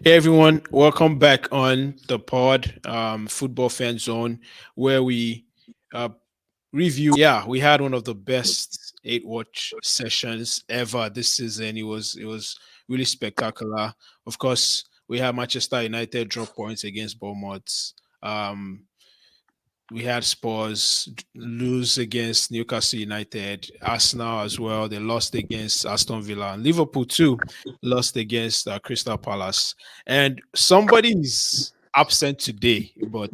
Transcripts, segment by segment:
Hey everyone, welcome back on the pod, Football Fan Zone, where we uh, review. Yeah, we had one of the best eight watch sessions ever this season. It was really spectacular. Of course, we had Manchester United drop points against Bournemouth. Um, we had Spurs lose against Newcastle United, Arsenal as well. They lost against Aston Villa, and Liverpool too lost against Crystal Palace. And somebody's absent today, but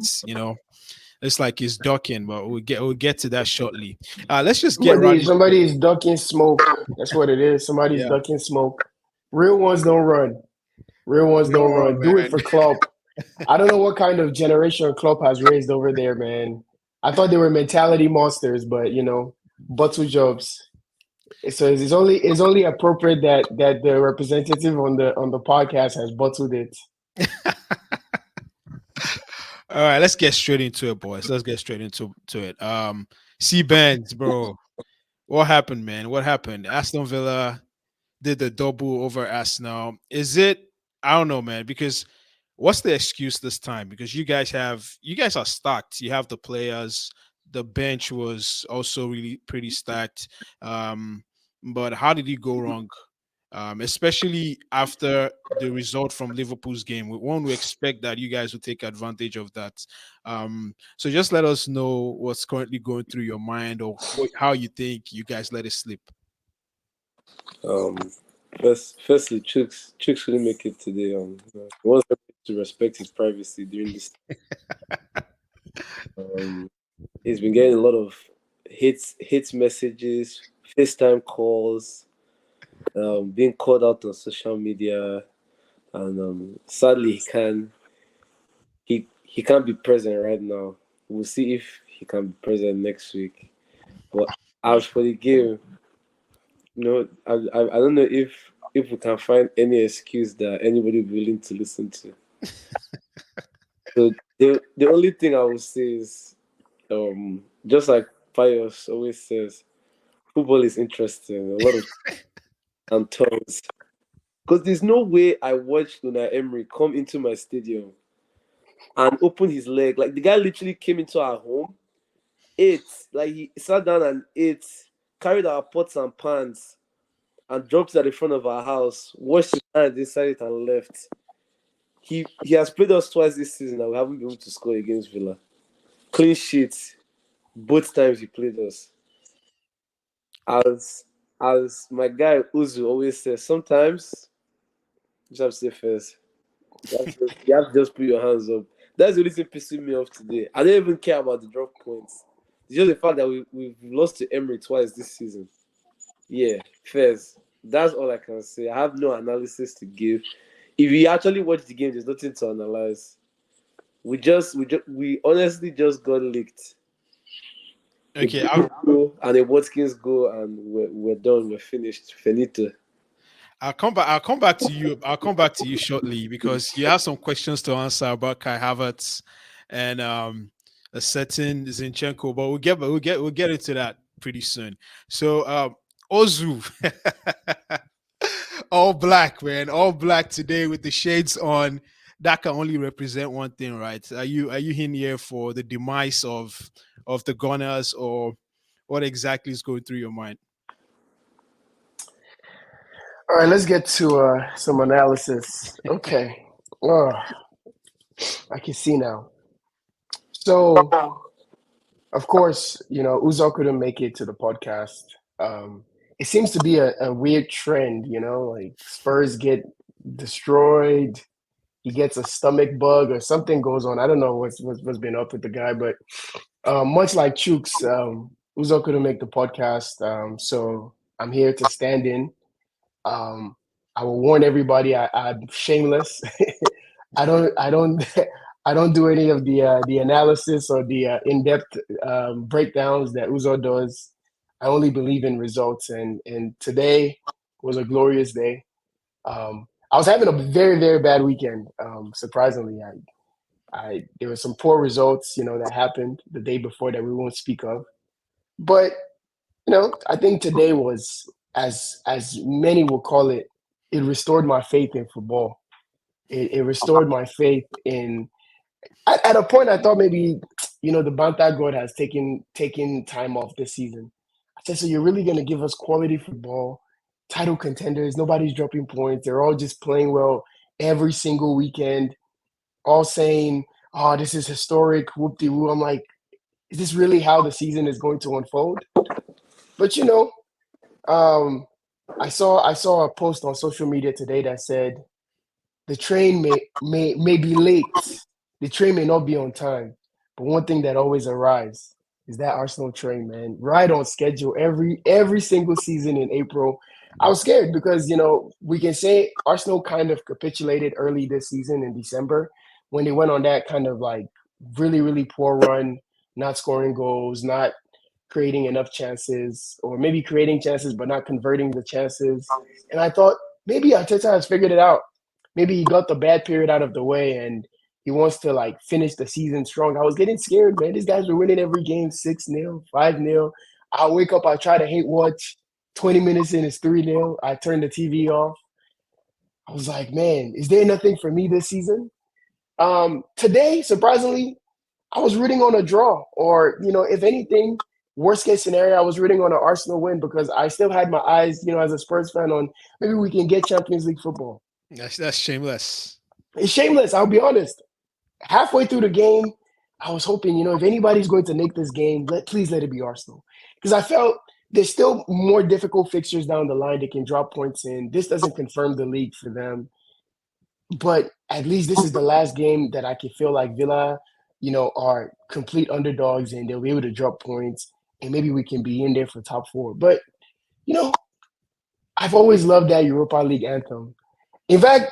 it's like he's ducking. But we'll get to that shortly. Let's just get right into it. Somebody is ducking smoke. That's what it is. Somebody's Yeah, ducking smoke. Real ones don't run. Real ones don't no run. Do it man. for Klopp. I don't know what kind of generation Klopp has raised over there, man. I thought they were mentality monsters, but bottle jobs. So it's only appropriate that the representative on the podcast has bottled it. All right, let's get straight into it, boys. Let's get straight into it. C Benz, bro. What happened, man? What happened? Aston Villa did the double over Arsenal. Is it? I don't know, man. Because what's the excuse this time? Because you guys are stacked. You have the players. The bench was also really pretty stacked. Um, but how did you go wrong? Especially after the result from Liverpool's game. One would expect that you guys would take advantage of that. So just let us know what's currently going through your mind or how you think you guys let it slip. Um, firstly, Chooks couldn't make it today. He wants everybody to respect his privacy during this. Um, he's been getting a lot of hits messages, FaceTime calls, being called out on social media, and sadly he can't be present right now. We'll see if he can be present next week. But as for the game, I don't know if we can find any excuse that anybody will be willing to listen to. So the only thing I would say is, just like Pius always says, football is interesting. A lot of and tongues. Because there's no way I watched Unai Emery come into my stadium and open his leg. Like the guy literally came into our home, ate, like he sat down and ate, carried our pots and pans and dropped it at the front of our house, washed his hands inside it and left. He has played us twice this season and we haven't been able to score against Villa. Clean sheets both times he played us. As as my guy Uzu always says, sometimes you just have to say first. You have to just put your hands up. That's the only thing pissing me off today. I don't even care about the drop points. It's just the fact that we've lost to Emery twice this season. Yeah, first. That's all I can say. I have no analysis to give. If you actually watch the game, there's nothing to analyze. We honestly just got licked. A Okay, Bruno go and a Watkins go, and we're done. We're finished. Finito. I'll come back. I'll come back to you. I'll come back to you shortly because you have some questions to answer about Kai Havertz and a certain Zinchenko. But we'll get into that pretty soon. So Ozu, all black man, all black today with the shades on. That can only represent one thing, right? Are you in here for the demise of the Gunners, or what exactly is going through your mind? All right, let's get to some analysis. Okay. Oh, I can see now. So, of course, Uzo couldn't make it to the podcast. It seems to be a weird trend, like Spurs get destroyed, he gets a stomach bug or something goes on. I don't know what's been up with the guy, but much like Chooks, Uzo couldn't make the podcast, so I'm here to stand in. Um, I will warn everybody. I'm shameless. I don't I don't do any of the analysis or the in-depth breakdowns that Uzo does. I only believe in results, and today was a glorious day. I was having a very very bad weekend. Surprisingly, I there were some poor results, that happened the day before that we won't speak of. But I think today was, as many will call it, it restored my faith in football. It restored my faith in. At a point, I thought maybe the Banta God has taken time off this season. I said, so you're really gonna give us quality football, title contenders? Nobody's dropping points. They're all just playing well every single weekend. All saying, "Oh, this is historic." Whoop de woo. I'm like, is this really how the season is going to unfold? But um, I saw a post on social media today that said the train may be late. The train may not be on time. But one thing that always arrives is that Arsenal train, man. Right on schedule every single season in April. I was scared because, we can say Arsenal kind of capitulated early this season in December when they went on that kind of like really, really poor run, not scoring goals, not creating enough chances, or maybe creating chances but not converting the chances. And I thought maybe Arteta has figured it out. Maybe he got the bad period out of the way and he wants to like finish the season strong. I was getting scared, man. These guys were winning every game 6-0, 5-0. I wake up, I try to hate watch. 20 minutes in, it's 3-0. I turn the TV off. I was like, man, is there nothing for me this season? Today, surprisingly, I was rooting on a draw, or if anything, worst case scenario, I was rooting on an Arsenal win because I still had my eyes, as a Spurs fan, on maybe we can get Champions League football. That's shameless. It's shameless. I'll be honest. Halfway through the game, I was hoping, if anybody's going to make this game, please let it be Arsenal, because I felt there's still more difficult fixtures down the line. They can drop points in. This doesn't confirm the league for them, but at least this is the last game that I can feel like Villa, are complete underdogs and they'll be able to drop points and maybe we can be in there for top four. But, you know, I've always loved that Europa League anthem. In fact,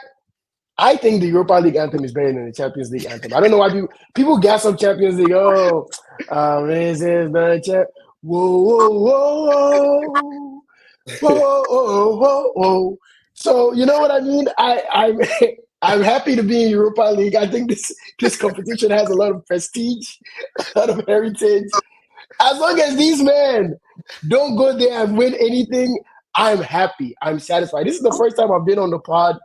I think the Europa League anthem is better than the Champions League anthem. I don't know why people gas up Champions League. Oh, this is the champ. Whoa, whoa, whoa, whoa, whoa, whoa, whoa. So you know what I mean? I'm happy to be in Europa League. I think this competition has a lot of prestige, a lot of heritage. As long as these men don't go there and win anything, I'm happy. I'm satisfied. This is the first time I've been on the pod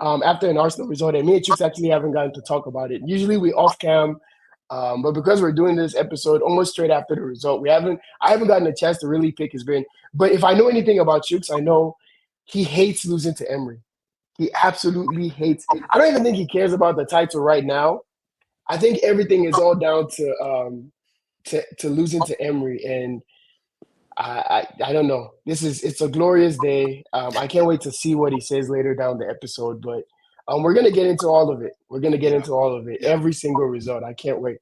after an Arsenal result, and me and Chicks actually haven't gotten to talk about it. Usually we off cam, but because we're doing this episode almost straight after the result, I haven't gotten a chance to really pick his brain. But if I know anything about Chicks, I know he hates losing to Emery. He absolutely hates. I don't even think he cares about the title right now. I think everything is all down to losing to Emery, and I don't know. It's a glorious day. I can't wait to see what he says later down the episode. But we're gonna get into all of it. Every single result. I can't wait.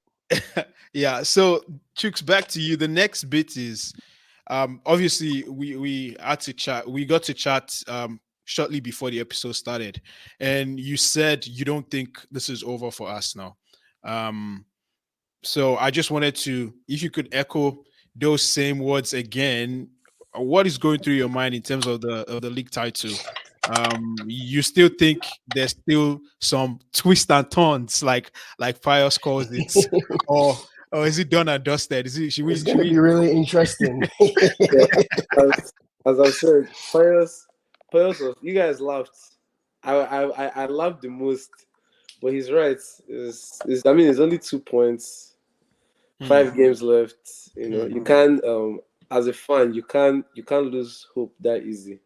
Yeah. So, Chooks, back to you. The next bit is obviously we had to chat. We got to chat shortly before the episode started, and you said you don't think this is over for us now. So I just wanted to, if you could echo those same words again, what is going through your mind in terms of the league title? You still think there's still some twists and turns, like Pius calls it, or is it done and dusted? It's gonna be really interesting. Yeah, as I said, Pius was, you guys laughed. I laughed the most, but he's right. I mean, it's only 2 points, 5 games left. You can't as a fan, you can't lose hope that easy.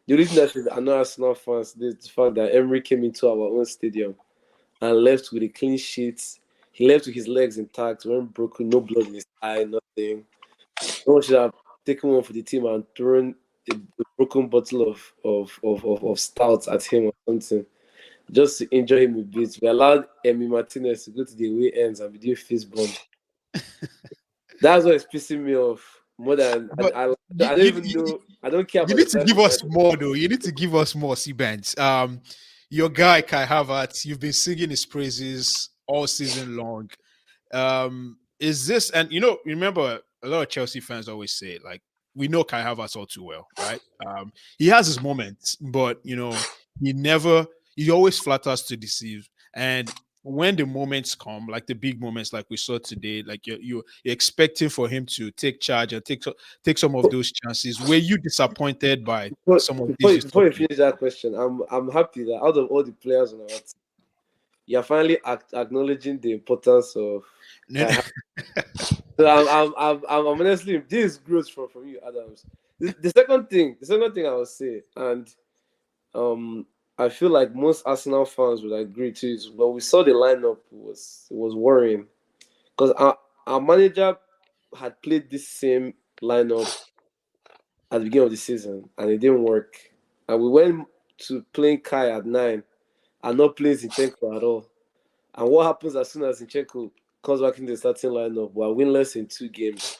The only thing that should annoy Arsenal fans is the fact that Emery came into our own stadium and left with a clean sheet. He left with his legs intact, weren't broken, no blood in his eye, nothing. No one should have taken one for the team and thrown a broken bottle of stout at him or something, just to enjoy him a bit. We allowed Emi Martinez to go to the away ends and be doing fist bump. That's what is pissing me off more than I don't even know. I don't care. You need to give us more, though. You need to give us more, C-Bands. Your guy Kai Havertz, you've been singing his praises all season long. Is this, and remember, a lot of Chelsea fans always say, like, we know Kai Havertz all too well, right? He has his moments, but he always flatters to deceive. And when the moments come, like the big moments, like we saw today, like you're expecting for him to take charge and take some of those chances. Were you disappointed by some of these? Before you finish that question, I'm happy that out of all the players on our team, you're finally acknowledging the importance of. So I'm honestly, this is growth from you, Adams. The second thing I would say, and I feel like most Arsenal fans would agree to, is when we saw the lineup, it was worrying because our manager had played this same lineup at the beginning of the season and it didn't work, and we went to playing Kai at 9 and not playing Zinchenko at all. And what happens as soon as Zinchenko comes back in the starting lineup? We're winless in 2 games.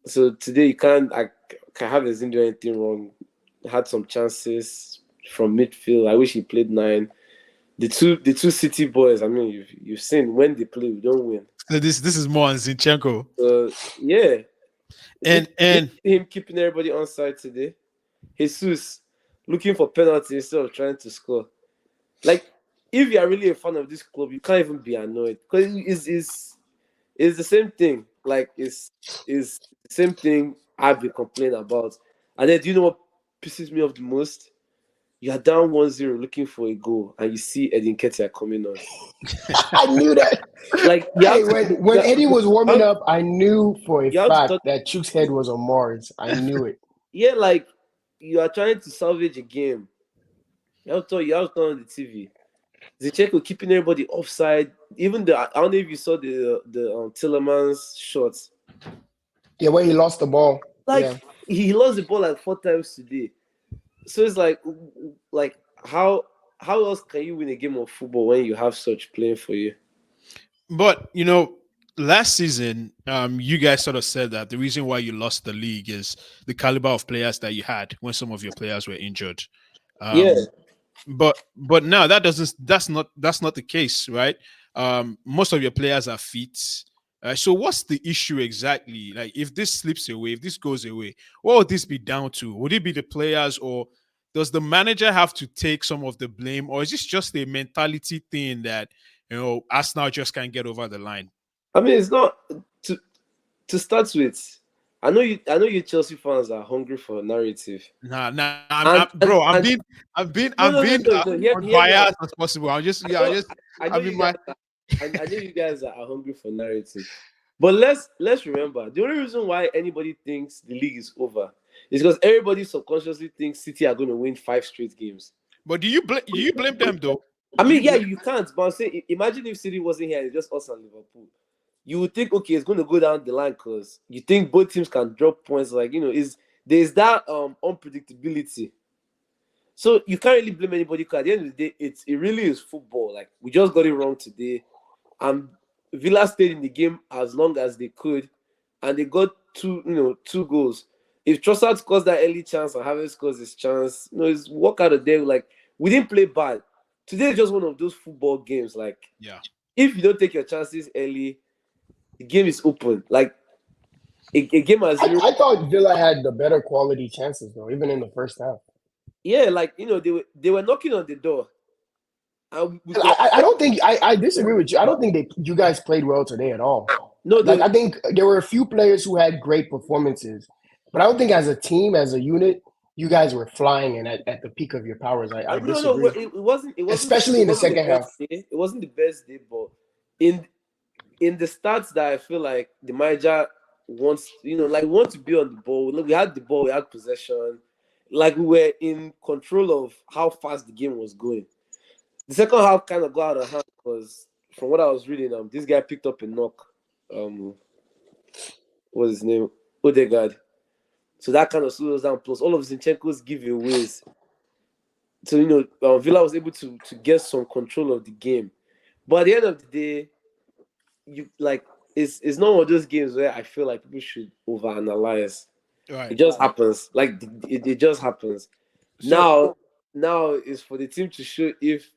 So today you can't have him do anything wrong. Had some chances from midfield. I wish he played 9. The two City boys. I mean, you've seen when they play, we don't win. So this is more on Zinchenko. Yeah, and him keeping everybody on side today. Jesus looking for penalty instead of trying to score. Like, if you are really a fan of this club, you can't even be annoyed because it's the same thing. Like, it's the same thing I've been complaining about. And then, do you know what pisses me off the most? You are down 1-0 looking for a goal, and you see Edin Ketia coming on. I knew that. Like, when Eddie was warming up, I knew for a fact that Chuk's head was on Mars. I knew it. Yeah, like, you are trying to salvage a game. You have to turn on the TV. Zinchenko keeping everybody offside. Even I don't know if you saw the Tillemans shots. Yeah, when he lost the ball. Like, he lost the ball like 4 times today. So it's like how else can you win a game of football when you have such playing for you? But last season, you guys sort of said that the reason why you lost the league is the caliber of players that you had when some of your players were injured. But now that's not the case, right? Most of your players are fit. So what's the issue exactly? Like, if this slips away, if this goes away, what would this be down to? Would it be the players, or does the manager have to take some of the blame, or is this just a mentality thing that Arsenal just can't get over the line? I mean, it's not to start with. I know you Chelsea fans are hungry for narrative. I'm being biased as possible. I know you guys are hungry for narrative. But let's remember, the only reason why anybody thinks the league is over is because everybody subconsciously thinks City are going to win 5 straight games. But do you blame them though? I mean, yeah, you can't. But I'm saying, imagine if City wasn't here and it's just us and Liverpool. You would think, okay, it's going to go down the line because you think both teams can drop points. Like, there's that unpredictability. So you can't really blame anybody because at the end of the day, it really is football. Like, we just got it wrong today. And Villa stayed in the game as long as they could, and they got 2 goals. If Trossard scores that early chance and Havertz scores his chance, it's walk out of there. Like, we didn't play bad. Today is just one of those football games. Like, if you don't take your chances early, the game is open. Like, a game as I thought Villa had the better quality chances though, even in the first half. Yeah, like, they were knocking on the door. I don't think I disagree with you. I don't think you guys played well today at all. No, I think there were a few players who had great performances, but I don't think as a team, as a unit, you guys were flying and at the peak of your powers. I disagree. No, it wasn't especially in the second half. It wasn't the best day, but in the stats that I feel like the manager wants to be on the ball. Look, we had the ball, we had possession, like we were in control of how fast the game was going. The second half kind of got out of hand because, from what I was reading, this guy picked up a knock. What's his name? Odegaard. So that kind of slowed us down. Plus, all of Zinchenko's giveaways. So Villa was able to get some control of the game. But at the end of the day, it's not one of those games where I feel like people should overanalyze. Right. It just happens. Like, it just happens. So, now is for the team to show if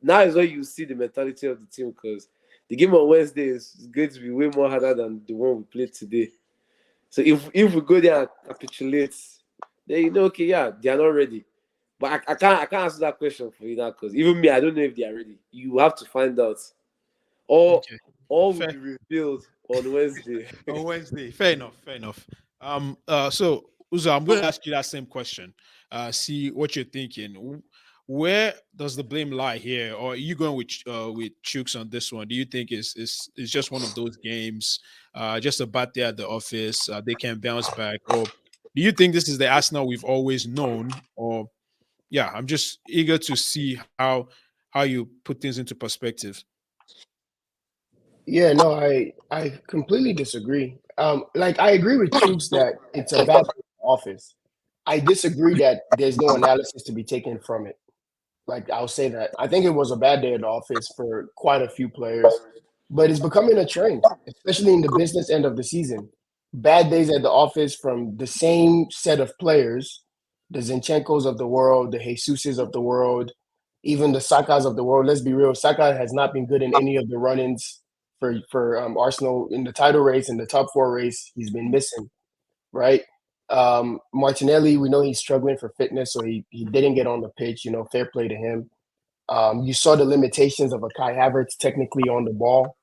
now is where you see the mentality of the team, because the game on Wednesday is going to be way more harder than the one we played today. So if we go there and capitulate, then okay, yeah, they are not ready. But I can't answer that question for you now because even me, I don't know if they are ready. You have to find out. All Okay. all will Fair. be revealed on Wednesday. On Wednesday. Fair enough. Fair enough. So Uzo, I'm going to ask you that same question. See what you're thinking. Where does the blame lie here, or are you going with Chooks on this one? Do you think it's just one of those games, just a bad day at the office? They can bounce back, or do you think this is the Arsenal we've always known? Or yeah, I'm just eager to see how you put things into perspective. Yeah, no, I completely disagree. Like I agree with Chooks that it's a bad office. I disagree that there's no analysis to be taken from it. Like I'll say that. I think it was a bad day at the office for quite a few players, but it's becoming a trend, especially in the business end of the season. Bad days at the office from the same set of players, the Zinchenkos of the world, the Jesuses of the world, even the Sakas of the world. Let's be real, Saka has not been good in any of the run-ins for Arsenal in the title race, in the top four race. He's been missing, right? Martinelli, we know he's struggling for fitness, so he didn't get on the pitch. Fair play to him. You saw the limitations of a Kai Havertz technically on the ball.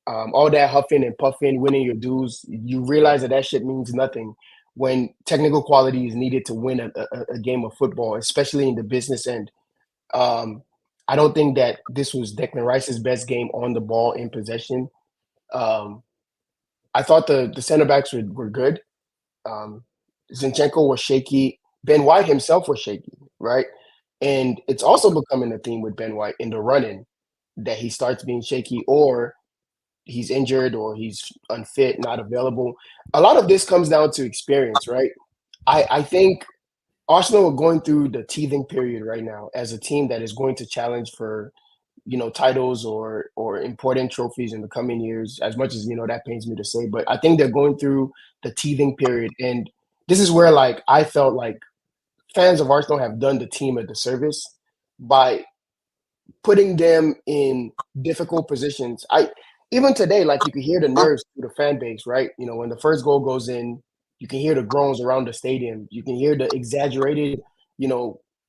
All that huffing and puffing, winning your dues, you realize that shit means nothing when technical quality is needed to win a game of football, especially in the business end. Um, I don't think that this was Declan Rice's best game on the ball in possession. Um, I thought the center backs were good. Um, Zinchenko was shaky. Ben White himself was shaky, right? And it's also becoming a theme with Ben White in the running that he starts being shaky or he's injured or he's unfit, not available. A lot of this comes down to experience, right? I think Arsenal are going through the teething period right now as a team that is going to challenge for titles or important trophies in the coming years. As much as that pains me to say, but I think they're going through the teething period, and this is where like I felt like fans of Arsenal have done the team a disservice by putting them in difficult positions. I even today, like you can hear the nerves through the fan base, right? When the first goal goes in, you can hear the groans around the stadium. You can hear the exaggerated,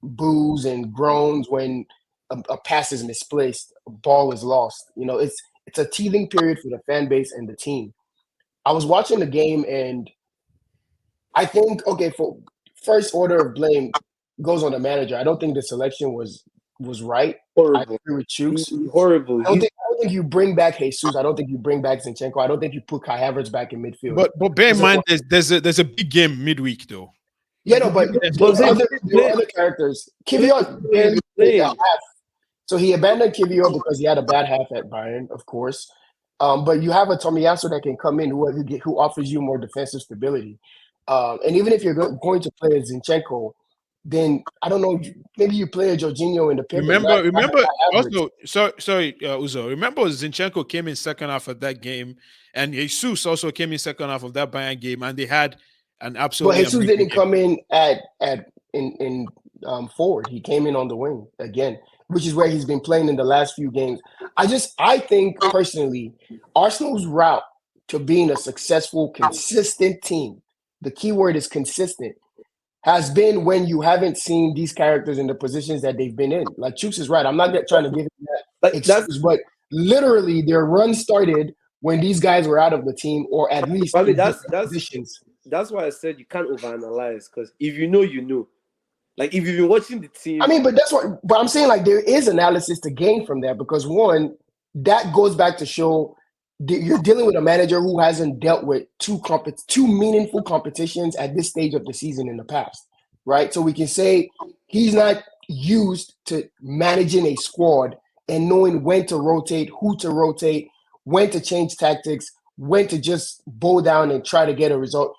boos and groans when a pass is misplaced, a ball is lost. It's a teething period for the fan base and the team. I was watching the game and I think okay, for first order of blame goes on the manager. I don't think the selection was right. I Horrible. agree with Chooks. Horrible. I don't think you bring back Jesus. I don't think you bring back Zinchenko. I don't think you put Kai Havertz back in midfield. But bear in This is mind, what- there's a big game midweek though. yeah, no, but there were other characters. Kivior barely played a half. So he abandoned Kivior because he had a bad half at Bayern, of course. But you have a Tomiyasu that can come in who offers you more defensive stability. And even if you're going to play a Zinchenko, then I don't know, maybe you play a Jorginho in the pivot. Remember. Also, sorry, Uzo. Remember, Zinchenko came in second half of that game, and Jesus also came in second half of that Bayern game, and they had an But absolutely Jesus amazing didn't game. come in in forward. He came in on the wing again, which is where he's been playing in the last few games. I think personally, Arsenal's route to being a successful, consistent team, the key word is consistent, has been when you haven't seen these characters in the positions that they've been in. Like Chooks is right. I'm not trying to give him that Like that's excuse, but literally their run started when these guys were out of the team or at least I mean in different positions. that's why I said you can't overanalyze because if you know, you know. Like if you've been watching the team, I mean, but I'm saying like there is analysis to gain from that because one, that goes back to show that you're dealing with a manager who hasn't dealt with two meaningful competitions at this stage of the season in the past, right? So we can say he's not used to managing a squad and knowing when to rotate, who to rotate, when to change tactics, when to just bow down and try to get a result.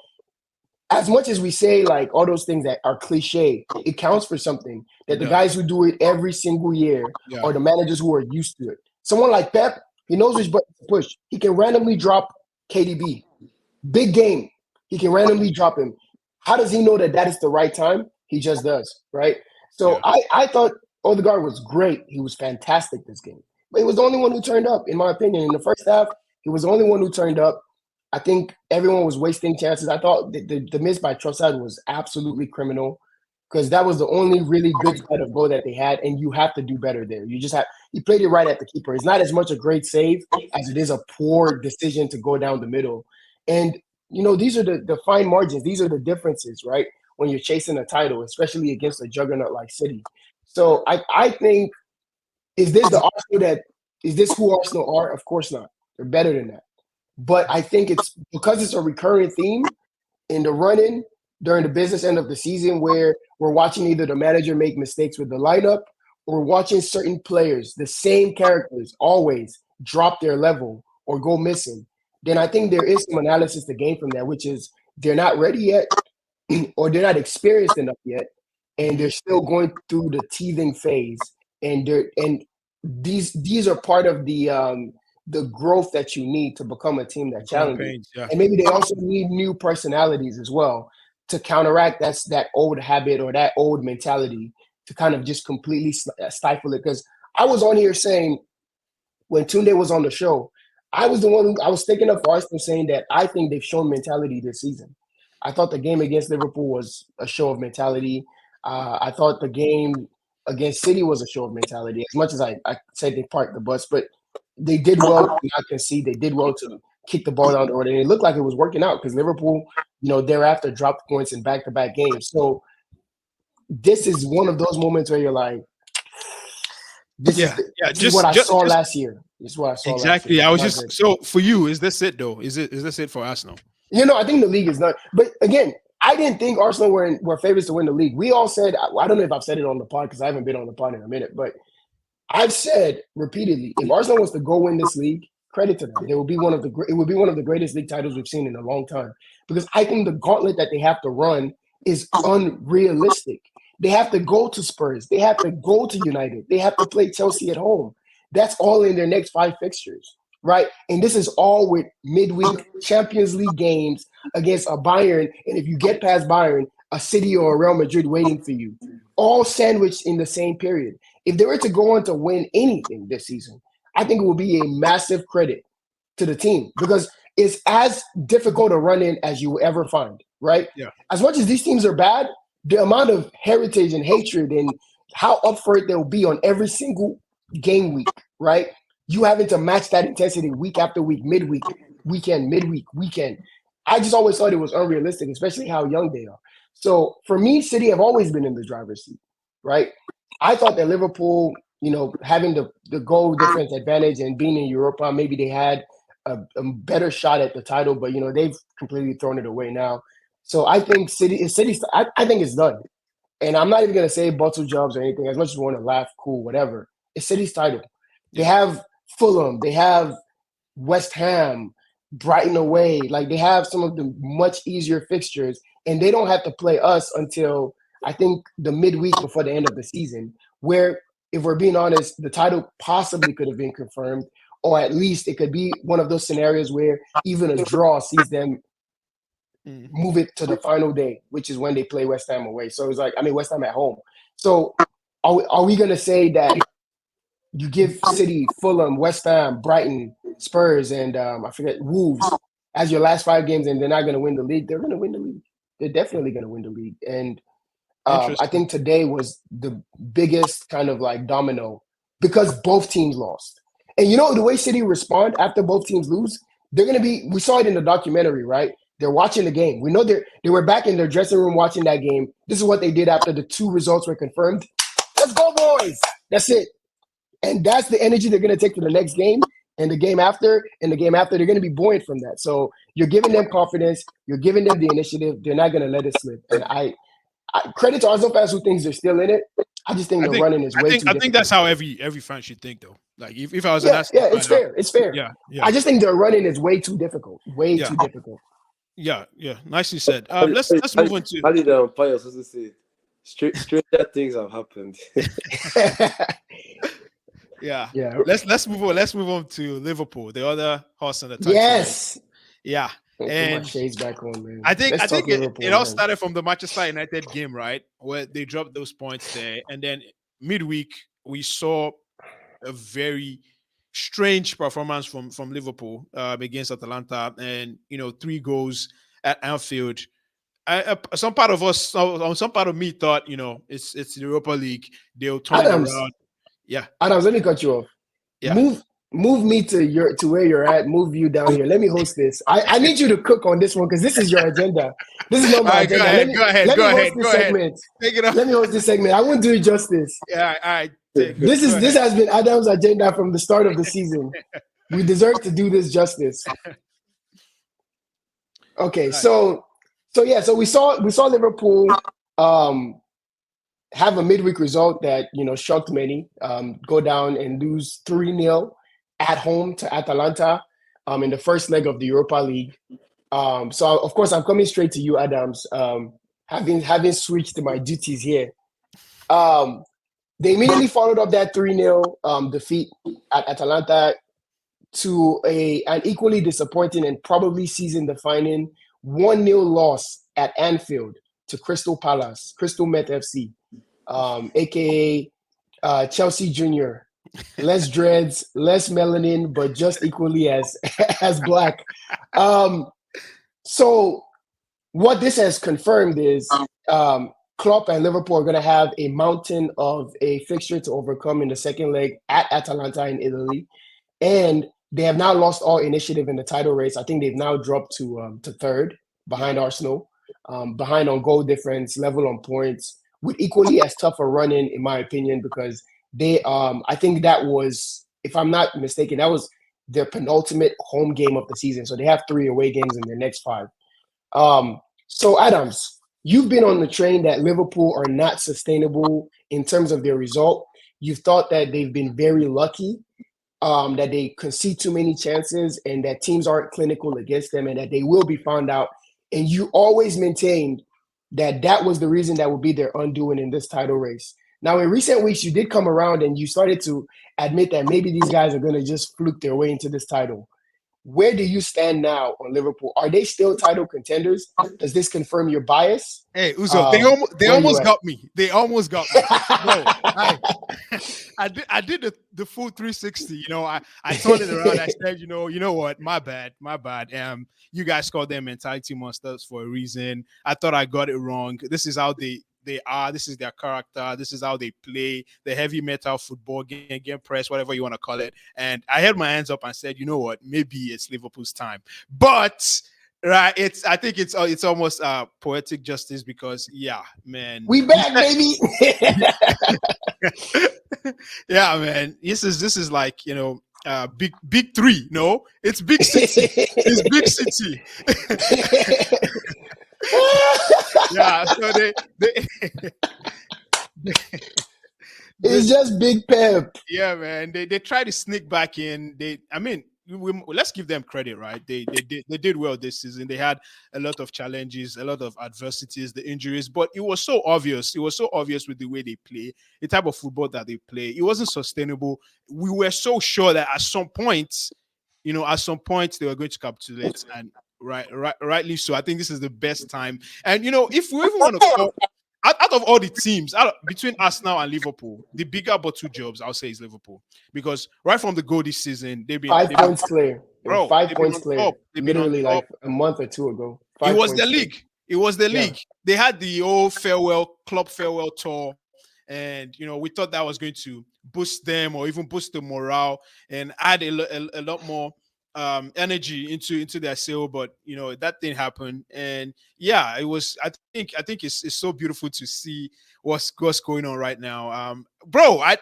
As much as we say like all those things that are cliche, it counts for something. That the guys who do it every single year are the managers who are used to it. Someone like Pep, he knows which button to push. He can randomly drop KDB. Big game. He can randomly drop him. How does he know that is the right time? He just does, right? So I thought Odegaard was great. He was fantastic this game. But he was the only one who turned up, in my opinion. In the first half, he was the only one who turned up. I think everyone was wasting chances. I thought the miss by Trossard was absolutely criminal. because that was the only really good side of goal that they had, and you have to do better there. You played it right at the keeper. It's not as much a great save as it is a poor decision to go down the middle. And these are the fine margins. These are the differences, right? When you're chasing a title, especially against a juggernaut like City. So I think, is this who Arsenal are? Of course not. They're better than that. But I think it's because it's a recurring theme in the run-in during the business end of the season, where we're watching either the manager make mistakes with the lineup, or we're watching certain players, the same characters, always drop their level or go missing. Then I think there is some analysis to gain from that, which is they're not ready yet, or they're not experienced enough yet, and they're still going through the teething phase. And these are part of the growth that you need to become a team that challenges. Yeah. And maybe they also need new personalities as well to counteract that old habit or that old mentality, to kind of just completely stifle it. Because I was on here saying, when Tunde was on the show, I was the one I was sticking up for Arsenal, saying that I think they've shown mentality this season. I thought the game against Liverpool was a show of mentality. I thought the game against City was a show of mentality. As much as I said they parked the bus, but they did well to not concede. They did well to kick the ball down the road, and it looked like it was working out because Liverpool, thereafter dropped points in back-to-back games. So this is one of those moments where you're like, this is what I saw last year. This is what I saw exactly. last year. I was just so for you. Is this it though? Is this it for Arsenal? I think the league is not. But again, I didn't think Arsenal were favorites to win the league. We all said, I don't know if I've said it on the pod because I haven't been on the pod in a minute, but I've said repeatedly, if Arsenal was to go win this league, credit to them. It would be one of the greatest league titles we've seen in a long time. Because I think the gauntlet that they have to run is unrealistic. They have to go to Spurs. They have to go to United. They have to play Chelsea at home. That's all in their next 5 fixtures, right? And this is all with midweek Champions League games against a Bayern. And if you get past Bayern, a City or a Real Madrid waiting for you, all sandwiched in the same period. If they were to go on to win anything this season, I think it would be a massive credit to the team, because it's as difficult a run-in as you will ever find, right? Yeah. As much as these teams are bad, the amount of heritage and hatred and how up for it they'll be on every single game week, right? You having to match that intensity week after week, midweek, weekend. I just always thought it was unrealistic, especially how young they are. So for me, City have always been in the driver's seat, right? I thought that Liverpool, having the goal difference advantage and being in Europa, maybe they had a better shot at the title, but they've completely thrown it away now. So I think I think it's done. And I'm not even gonna say bottle jobs or anything, as much as we want to laugh, cool, whatever. It's City's title. They have Fulham, they have West Ham, Brighton away. Like, they have some of the much easier fixtures, and they don't have to play us until I think the midweek before the end of the season, where, if we're being honest, the title possibly could have been confirmed, or at least it could be one of those scenarios where even a draw sees them move it to the final day, which is when they play West Ham away. So it's like, West Ham at home. So are we going to say that you give City, Fulham, West Ham, Brighton, Spurs, and I forget, Wolves as your last 5 games, and they're not going to win the league? They're going to win the league. They're definitely going to win the league. And I think today was the biggest kind of like domino, because both teams lost. And the way City respond after both teams lose, they're going to be, we saw it in the documentary, right? They're watching the game. We know they were back in their dressing room watching that game. This is what they did after the 2 results were confirmed. Let's go, boys. That's it. And that's the energy they're going to take to the next game and the game after. And the game after, they're going to be buoyant from that. So you're giving them confidence. You're giving them the initiative. They're not going to let it slip. And I credit to Arsenal fans who thinks they're still in it. I just think the running is way too difficult. I think that's how every fan should think, though. Like, if I was it's fair. It's fair. Yeah. I just think their running is way too difficult. Way too difficult. Yeah. Nicely said. Let's move on to. How did Pius also say? Stranger things have happened. Yeah. Let's move on. Let's move on to Liverpool, the other horse on the title. Yes. Yeah. And my shades back on, man. I think it all started from the Manchester United game, right, where they dropped those points there, and then midweek we saw a very strange performance from Liverpool against Atalanta, and 3 goals at Anfield. some part of us, some part of me thought, it's the Europa League. They'll turn it Adams, around. Yeah, Adams, let me cut you off. yeah. Move me to where you're at. Move you down here. Let me host this. I need you to cook on this one because this is your agenda. This is not my agenda. Go ahead. Segment. Take it off. Let me host this segment. I won't do it justice. Yeah, all right. This has been Adam's agenda from the start of the season. We deserve to do this justice. Okay, Right. so we saw Liverpool have a midweek result that shocked many. Go down and lose 3-0 at home to Atalanta in the first leg of the Europa League. So of course I'm coming straight to you, Adams. Having switched to my duties here. They immediately followed up that 3-0 defeat at Atalanta to an equally disappointing and probably season-defining 1-0 loss at Anfield to Crystal Met FC, aka Chelsea Junior. Less dreads, less melanin, but just equally as black. So what this has confirmed is Klopp and Liverpool are going to have a mountain of a fixture to overcome in the second leg at Atalanta in Italy. And they have now lost all initiative in the title race. I think they've now dropped to third behind Arsenal, behind on goal difference, level on points, with equally as tough a run in my opinion, because they, I think that was, if I'm not mistaken, that was their penultimate home game of the season. So they have 3 away games in their next 5. So Adams, you've been on the train that Liverpool are not sustainable in terms of their result. You've thought that they've been very lucky, that they concede too many chances and that teams aren't clinical against them and that they will be found out. And you always maintained that was the reason that would be their undoing in this title race. Now, in recent weeks, you did come around and you started to admit that maybe these guys are going to just fluke their way into this title. Where do you stand now on Liverpool? Are they still title contenders? Does this confirm your bias? Hey, Uzo, they almost got me. They almost got me. Bro, I did the full 360. I turned it around. I said, you know what? My bad. You guys called them mentality monsters for a reason. I thought I got it wrong. This is how they are. This is their character. This is how they play the heavy metal football game press, whatever you want to call it. And I held my hands up and said, you know what? Maybe it's Liverpool's time. But right, I think it's almost poetic justice because man, we back, baby. Yeah, man. This is like big 3. No, it's big city. It's big city. Yeah, so they it's just big pep. Yeah, man. They try to sneak back in. Let's give them credit, right? They did well this season. They had a lot of challenges, a lot of adversities, the injuries, but it was so obvious. It was so obvious with the way they play, the type of football that they play. It wasn't sustainable. We were so sure that at some point they were going to capitulate, and rightly so. I think this is the best time. And if we even want to call out of all the teams, between Arsenal and Liverpool, the bigger but 2 jobs, I'll say, is Liverpool. Because right from the goal this season, they've been 5 points clear. Bro, 5 points clear. Top. Literally like a month or 2 ago. It was the league. It was the league. They had the old club farewell tour. And, we thought that was going to boost them or even boost the morale and add a lot more energy into their sail, but that didn't happen. And it was. I think it's so beautiful to see what's going on right now. Bro, I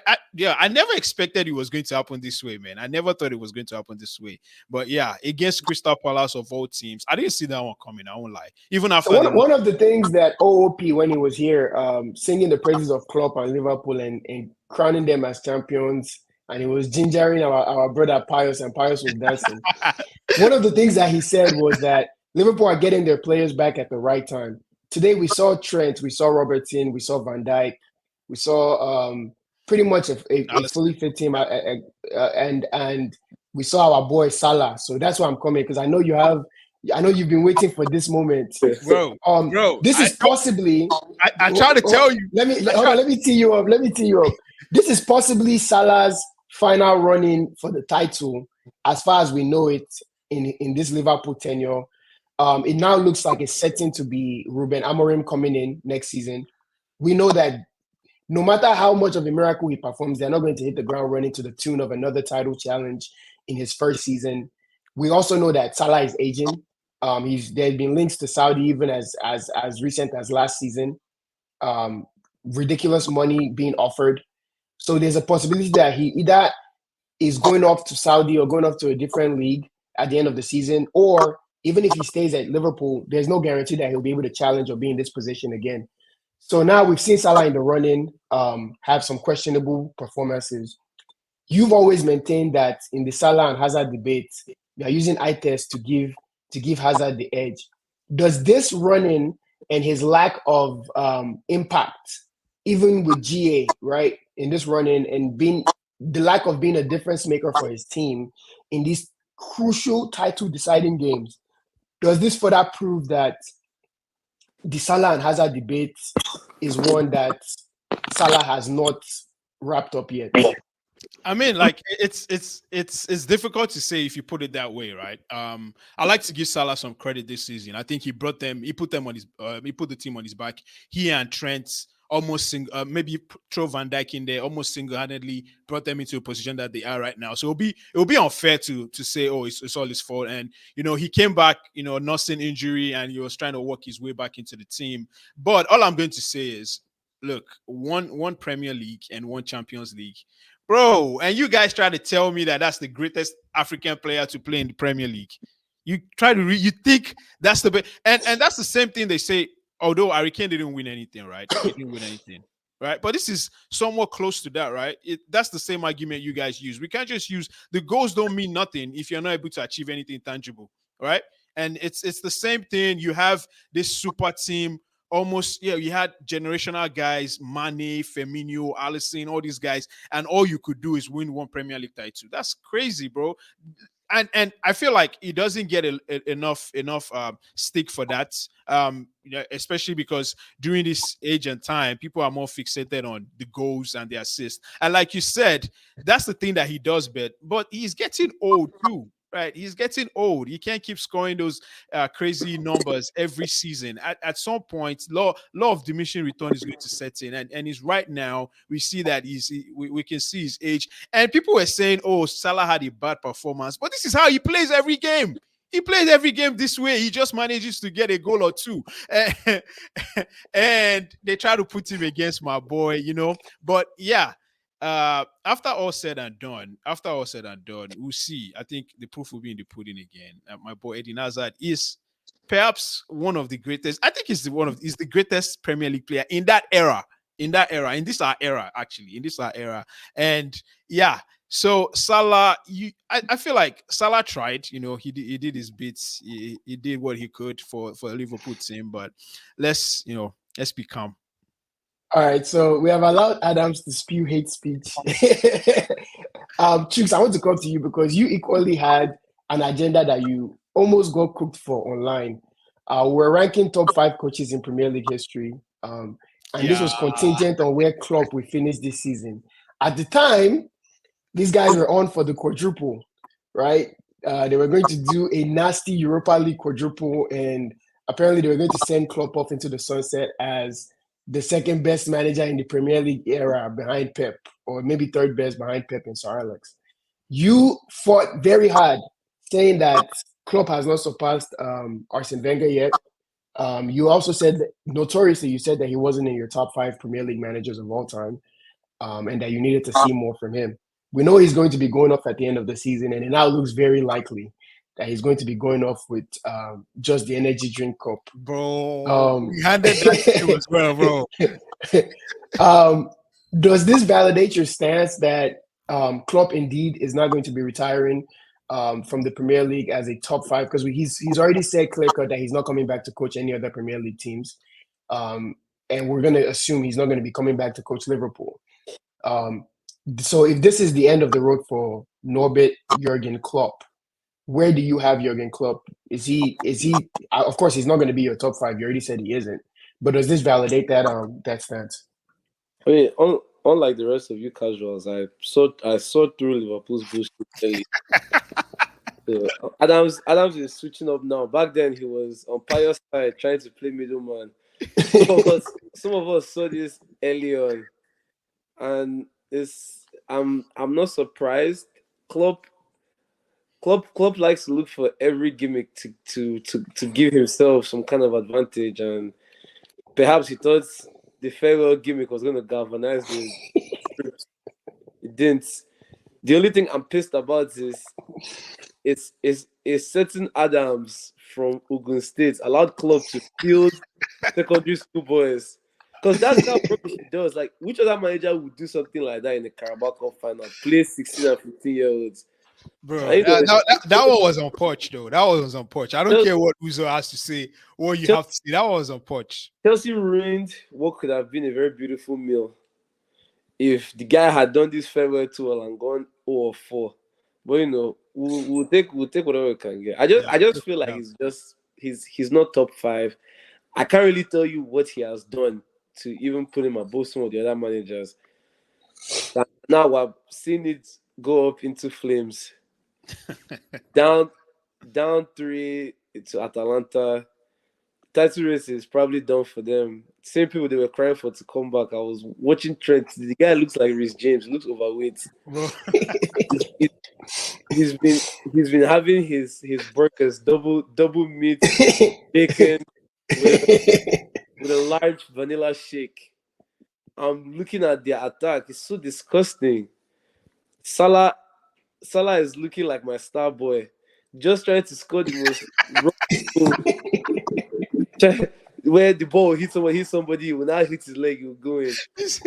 never expected it was going to happen this way, man. I never thought it was going to happen this way. But against Crystal Palace of all teams, I didn't see that one coming. I won't lie. Even after one of the things that OOP, when he was here, singing the praises of Klopp and Liverpool and crowning them as champions. And he was gingering our brother Pius, and Pius was dancing. One of the things that he said was that Liverpool are getting their players back at the right time. Today we saw Trent, we saw Robertson, we saw Van Dijk, we saw pretty much a fully fit team, and we saw our boy Salah. So that's why I'm coming, because I know you've been waiting for this moment, bro. This is possibly. I try to tell you. Let me tee you up. This is possibly Salah's final run-in for the title, as far as we know it, in this Liverpool tenure. It now looks like it's setting to be Ruben Amorim coming in next season. We know that no matter how much of a miracle he performs, they're not going to hit the ground running to the tune of another title challenge in his first season. We also know that Salah is aging. There's been links to Saudi even as recent as last season. Ridiculous money being offered. So there's a possibility that he either is going off to Saudi or going off to a different league at the end of the season, or even if he stays at Liverpool, there's no guarantee that he'll be able to challenge or be in this position again. So now we've seen Salah in the running have some questionable performances. You've always maintained that in the Salah and Hazard debate, you are using eye test to give Hazard the edge. Does this running and his lack of impact, even with GA, right, in this running and being the lack of being a difference maker for his team in these crucial title deciding games, does this further prove that the Salah and Hazard debate is one that Salah has not wrapped up yet? I mean, like it's difficult to say if you put it that way, right? I like to give Salah some credit this season. I think he put them on his, he put the team on his back. He and Trent almost maybe throw Van Dijk in there, almost single-handedly brought them into a position that they are right now. So it'll be unfair to say, oh, it's all his fault. And he came back, nursing injury, and he was trying to work his way back into the team. But all I'm going to say is, look, one Premier League and one Champions League. Bro, and you guys try to tell me that that's the greatest African player to play in the Premier League. You try to you think that's the best, and that's the same thing they say. Although Harry Kane didn't win anything, right? He didn't win anything, right? But this is somewhat close to that, right? That's the same argument you guys use. We can't just use the goals don't mean nothing if you're not able to achieve anything tangible, right? And it's the same thing. You have this super team. Almost, you had generational guys, Mane, Firmino, Alisson, all these guys, and all you could do is win one Premier League title. That's crazy, bro. And I feel like he doesn't get enough stick for that. Especially because during this age and time, people are more fixated on the goals and the assists. And like you said, that's the thing that he does best. But he's getting old too. Right, he's getting old. He can't keep scoring those crazy numbers every season. At some point, law of diminishing return is going to set in, and he's right now. We see that we can see his age. And people were saying, "Oh, Salah had a bad performance," but this is how he plays every game. He plays every game this way. He just manages to get a goal or two, and they try to put him against my boy, But yeah. After all said and done, we'll see. I think the proof will be in the pudding again. My boy Eden Hazard is perhaps one of the greatest. I think he's the greatest Premier League player in that era. In this our era, actually. In this our era. And yeah, so Salah, I feel like Salah tried. He did his bits. He did what he could for the Liverpool team. But let's be calm. All right, so we have allowed Adams to spew hate speech. Chooks, I want to come to you because you equally had an agenda that you almost got cooked for online. We're ranking top 5 coaches in Premier League history, and this was contingent on where Klopp will finish this season. At the time, these guys were on for the quadruple, right? They were going to do a nasty Europa League quadruple, and apparently they were going to send Klopp off into the sunset as the second best manager in the Premier League era behind Pep, or maybe third best behind Pep and Sir Alex. You fought very hard saying that Klopp has not surpassed Arsene Wenger yet. You also said, notoriously, you said that he wasn't in your top 5 Premier League managers of all time, and that you needed to see more from him. We know he's going to be going off at the end of the season, and it now looks very likely that he's going to be going off with just the energy drink cup. Bro, we handed that to him as well, bro. Does this validate your stance that Klopp indeed is not going to be retiring from the Premier League as a top 5? Because he's already said clear-cut that he's not coming back to coach any other Premier League teams. And we're going to assume he's not going to be coming back to coach Liverpool. So if this is the end of the road for Norbert Jurgen Klopp, where do you have Jurgen Klopp? Is he? Of course, he's not going to be your top 5. You already said he isn't. But does this validate that stance? I mean, unlike the rest of you casuals, I saw through Liverpool's bullshit. So Adams is switching up now. Back then he was on Pius side trying to play middleman. Some of us saw this early on, and I'm not surprised. Klopp Klopp likes to look for every gimmick to give himself some kind of advantage, and perhaps he thought the farewell gimmick was going to galvanize the troops. It didn't. The only thing I'm pissed about is certain Adams from Ogun State allowed Klopp to field secondary school boys. Because that's how rubbish he does. Like, which other manager would do something like that in the Carabao Cup final? Play 16 and 15-year-olds. Bro, that one was on porch, though. That one was on porch. I don't care what Uzo has to say, what you have to say. That one was on porch. Chelsea ruined what could have been a very beautiful meal if the guy had done this farewell tour and gone 0-4. But you know, we'll take whatever we can get. I just feel like he's not top 5. I can't really tell you what he has done to even put him above some of the other managers. Now we're seeing it go up into flames. down 3 to Atalanta. Title race is probably done for them. Same people they were crying for to come back. I was watching Trent. The guy looks like Rhys James. He looks overweight. he's been having his burgers double meat bacon with a large vanilla shake. I'm looking at their attack. It's so disgusting. Salah is looking like my star boy, just trying to score the most where the ball hits somebody, will now hit his leg, he'll go in. He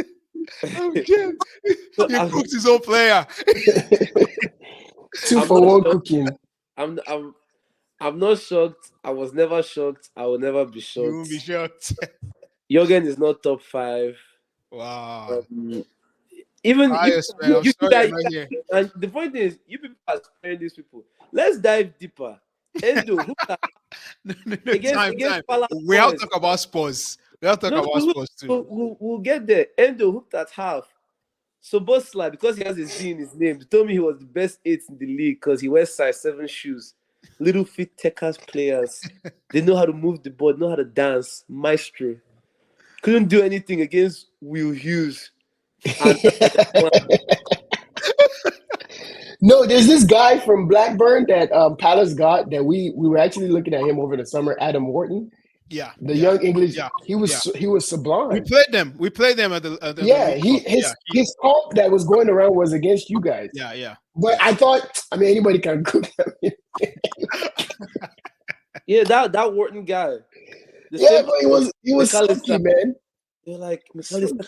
cooked his own player. 2 for 1 cooking. I'm not shocked. I was never shocked. I will never be shocked. You won't be shocked. Jurgen is not top 5. Wow. Even Bias, and the point is, you people are sparing these people. Let's dive deeper. Endo, against Palace. We have to talk about Spurs. Spurs too. We'll get there. Endo hooked at half. So Bosla, because he has a Z in his name, they told me he was the best 8 in the league because he wears size 7 shoes. Little fit techers players. They know how to move the ball, know how to dance. Maestro. Couldn't do anything against Will Hughes. No, there's this guy from Blackburn that Palace got that we were actually looking at him over the summer, Adam Wharton. Yeah, the young English. Yeah, he was sublime. We played them at the his comp that was going around was against you guys. Yeah. But I thought, anybody can cook them. Yeah, that Wharton guy. But he was sulky, man. They're like, McAllister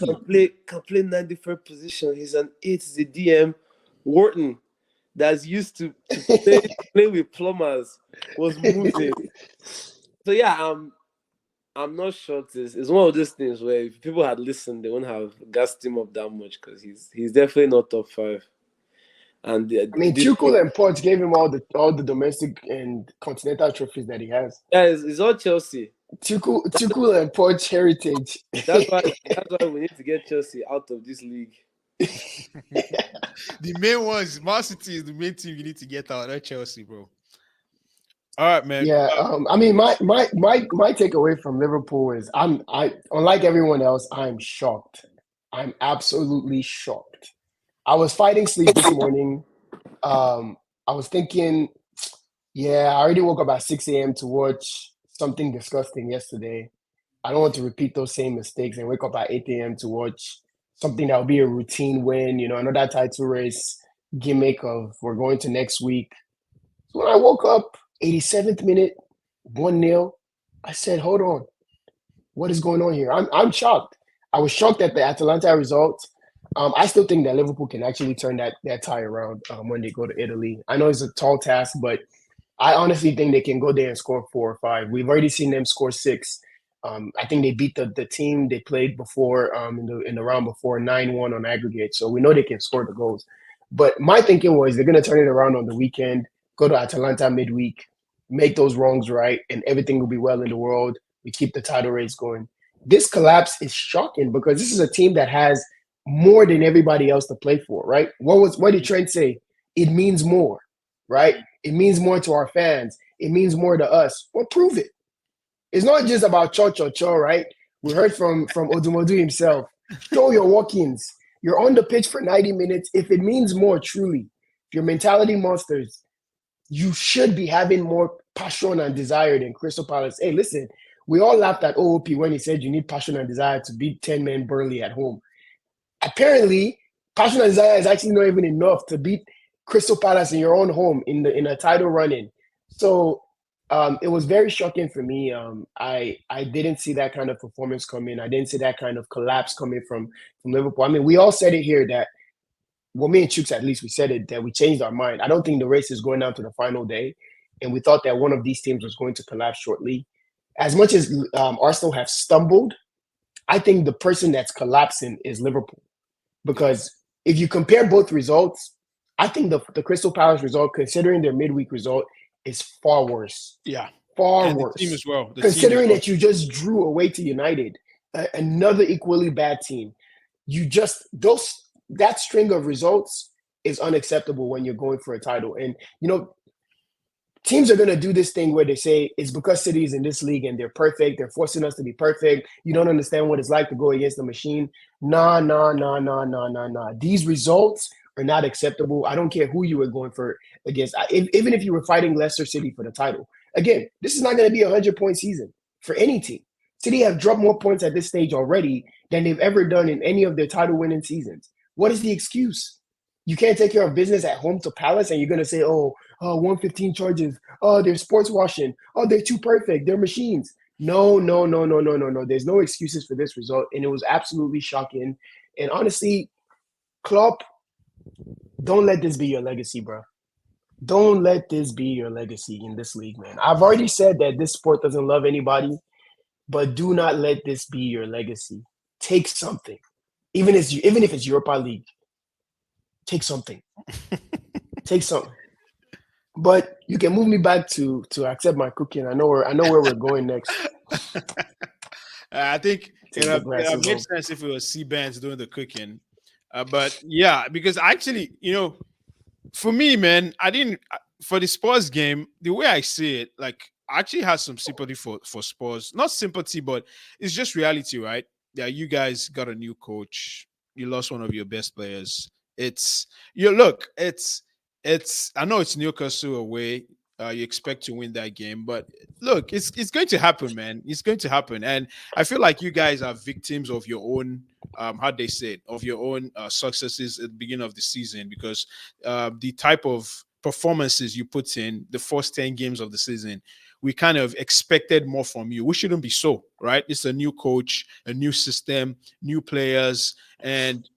can play 9 different positions. He's an 8, he's a DM. Wharton, that's used to play with plumbers, was moving. So yeah, I'm not shocked. It's one of those things where if people had listened, they wouldn't have gassed him up that much because he's definitely not top 5. And Tuchel and Poch gave him all the domestic and continental trophies that he has. Yeah, it's all Chelsea. Tuchel and Poch heritage. That's why we need to get Chelsea out of this league. The main ones, Man City is the main team you need to get out. Not Chelsea, bro. All right, man. Yeah, my takeaway from Liverpool is I unlike everyone else, I'm shocked. I'm absolutely shocked. I was fighting sleep this morning. I was thinking, I already woke up at 6 a.m. to watch something disgusting yesterday. I don't want to repeat those same mistakes and wake up at 8 a.m. to watch something that will be a routine win, another title race gimmick of we're going to next week. So when I woke up, 87th minute, 1-0, I said, hold on. What is going on here? I'm shocked. I was shocked at the Atalanta result. I still think that Liverpool can actually turn that tie around when they go to Italy. I know it's a tall task, but I honestly think they can go there and score 4 or 5. We've already seen them score 6. I think they beat the team they played before in the round before 9-1 on aggregate. So we know they can score the goals. But my thinking was they're going to turn it around on the weekend, go to Atalanta midweek, make those wrongs right, and everything will be well in the world. We keep the title race going. This collapse is shocking because this is a team that has more than everybody else to play for, right? What did Trent say? It means more, right? It means more to our fans. It means more to us. Well, prove it. It's not just about cho, right? We heard from Odumodu himself. Show your walk-ins. You're on the pitch for 90 minutes. If it means more, truly, if you're mentality monsters, you should be having more passion and desire than Crystal Palace. Hey, listen, we all laughed at OOP when he said you need passion and desire to beat 10 men Burnley at home. Apparently, passion and desire is actually not even enough to beat Crystal Palace in your own home in a title run-in. So it was very shocking for me. I didn't see that kind of performance coming. I didn't see that kind of collapse coming from Liverpool. I mean, we all said it here that, well, me and Chooks at least, we said it, that we changed our mind. I don't think the race is going down to the final day, and we thought that one of these teams was going to collapse shortly. As much as Arsenal have stumbled, I think the person that's collapsing is Liverpool. Because if you compare both results, I think the Crystal Palace result, considering their midweek result, is far worse. Yeah. Far And worse. the team as well. Considering that you just drew away to United, another equally bad team. That string of results is unacceptable when you're going for a title. And, teams are going to do this thing where they say it's because City is in this league and they're perfect. They're forcing us to be perfect. You don't understand what it's like to go against the machine. Nah. These results are not acceptable. I don't care who you were going for against. Even if you were fighting Leicester City for the title. Again, this is not going to be a 100-point season for any team. City have dropped more points at this stage already than they've ever done in any of their title-winning seasons. What is the excuse? You can't take care of business at home to Palace and you're going to say, 115 charges. Oh, they're sports washing. Oh, they're too perfect. They're machines. No. There's no excuses for this result. And it was absolutely shocking. And honestly, Klopp, don't let this be your legacy, bro. Don't let this be your legacy in this league, man. I've already said that this sport doesn't love anybody, but do not let this be your legacy. Take something. Even if it's Europa League. Take something. Take something. But you can move me back to accept my cooking. I know where we're going next. I think it made sense if it was C-Bands doing the cooking. But yeah, because actually, for me, man, for the Spurs game, the way I see it, like, I actually have some sympathy for Spurs. Not sympathy, but it's just reality, right? Yeah, you guys got a new coach. You lost one of your best players. I know it's Newcastle away. You expect to win that game, but look, it's going to happen, man. It's going to happen, and I feel like you guys are victims of your own, how they say it, of your own successes at the beginning of the season, because the type of performances you put in the first 10 games of the season, we kind of expected more from you. We shouldn't be so, right? It's a new coach, a new system, new players, and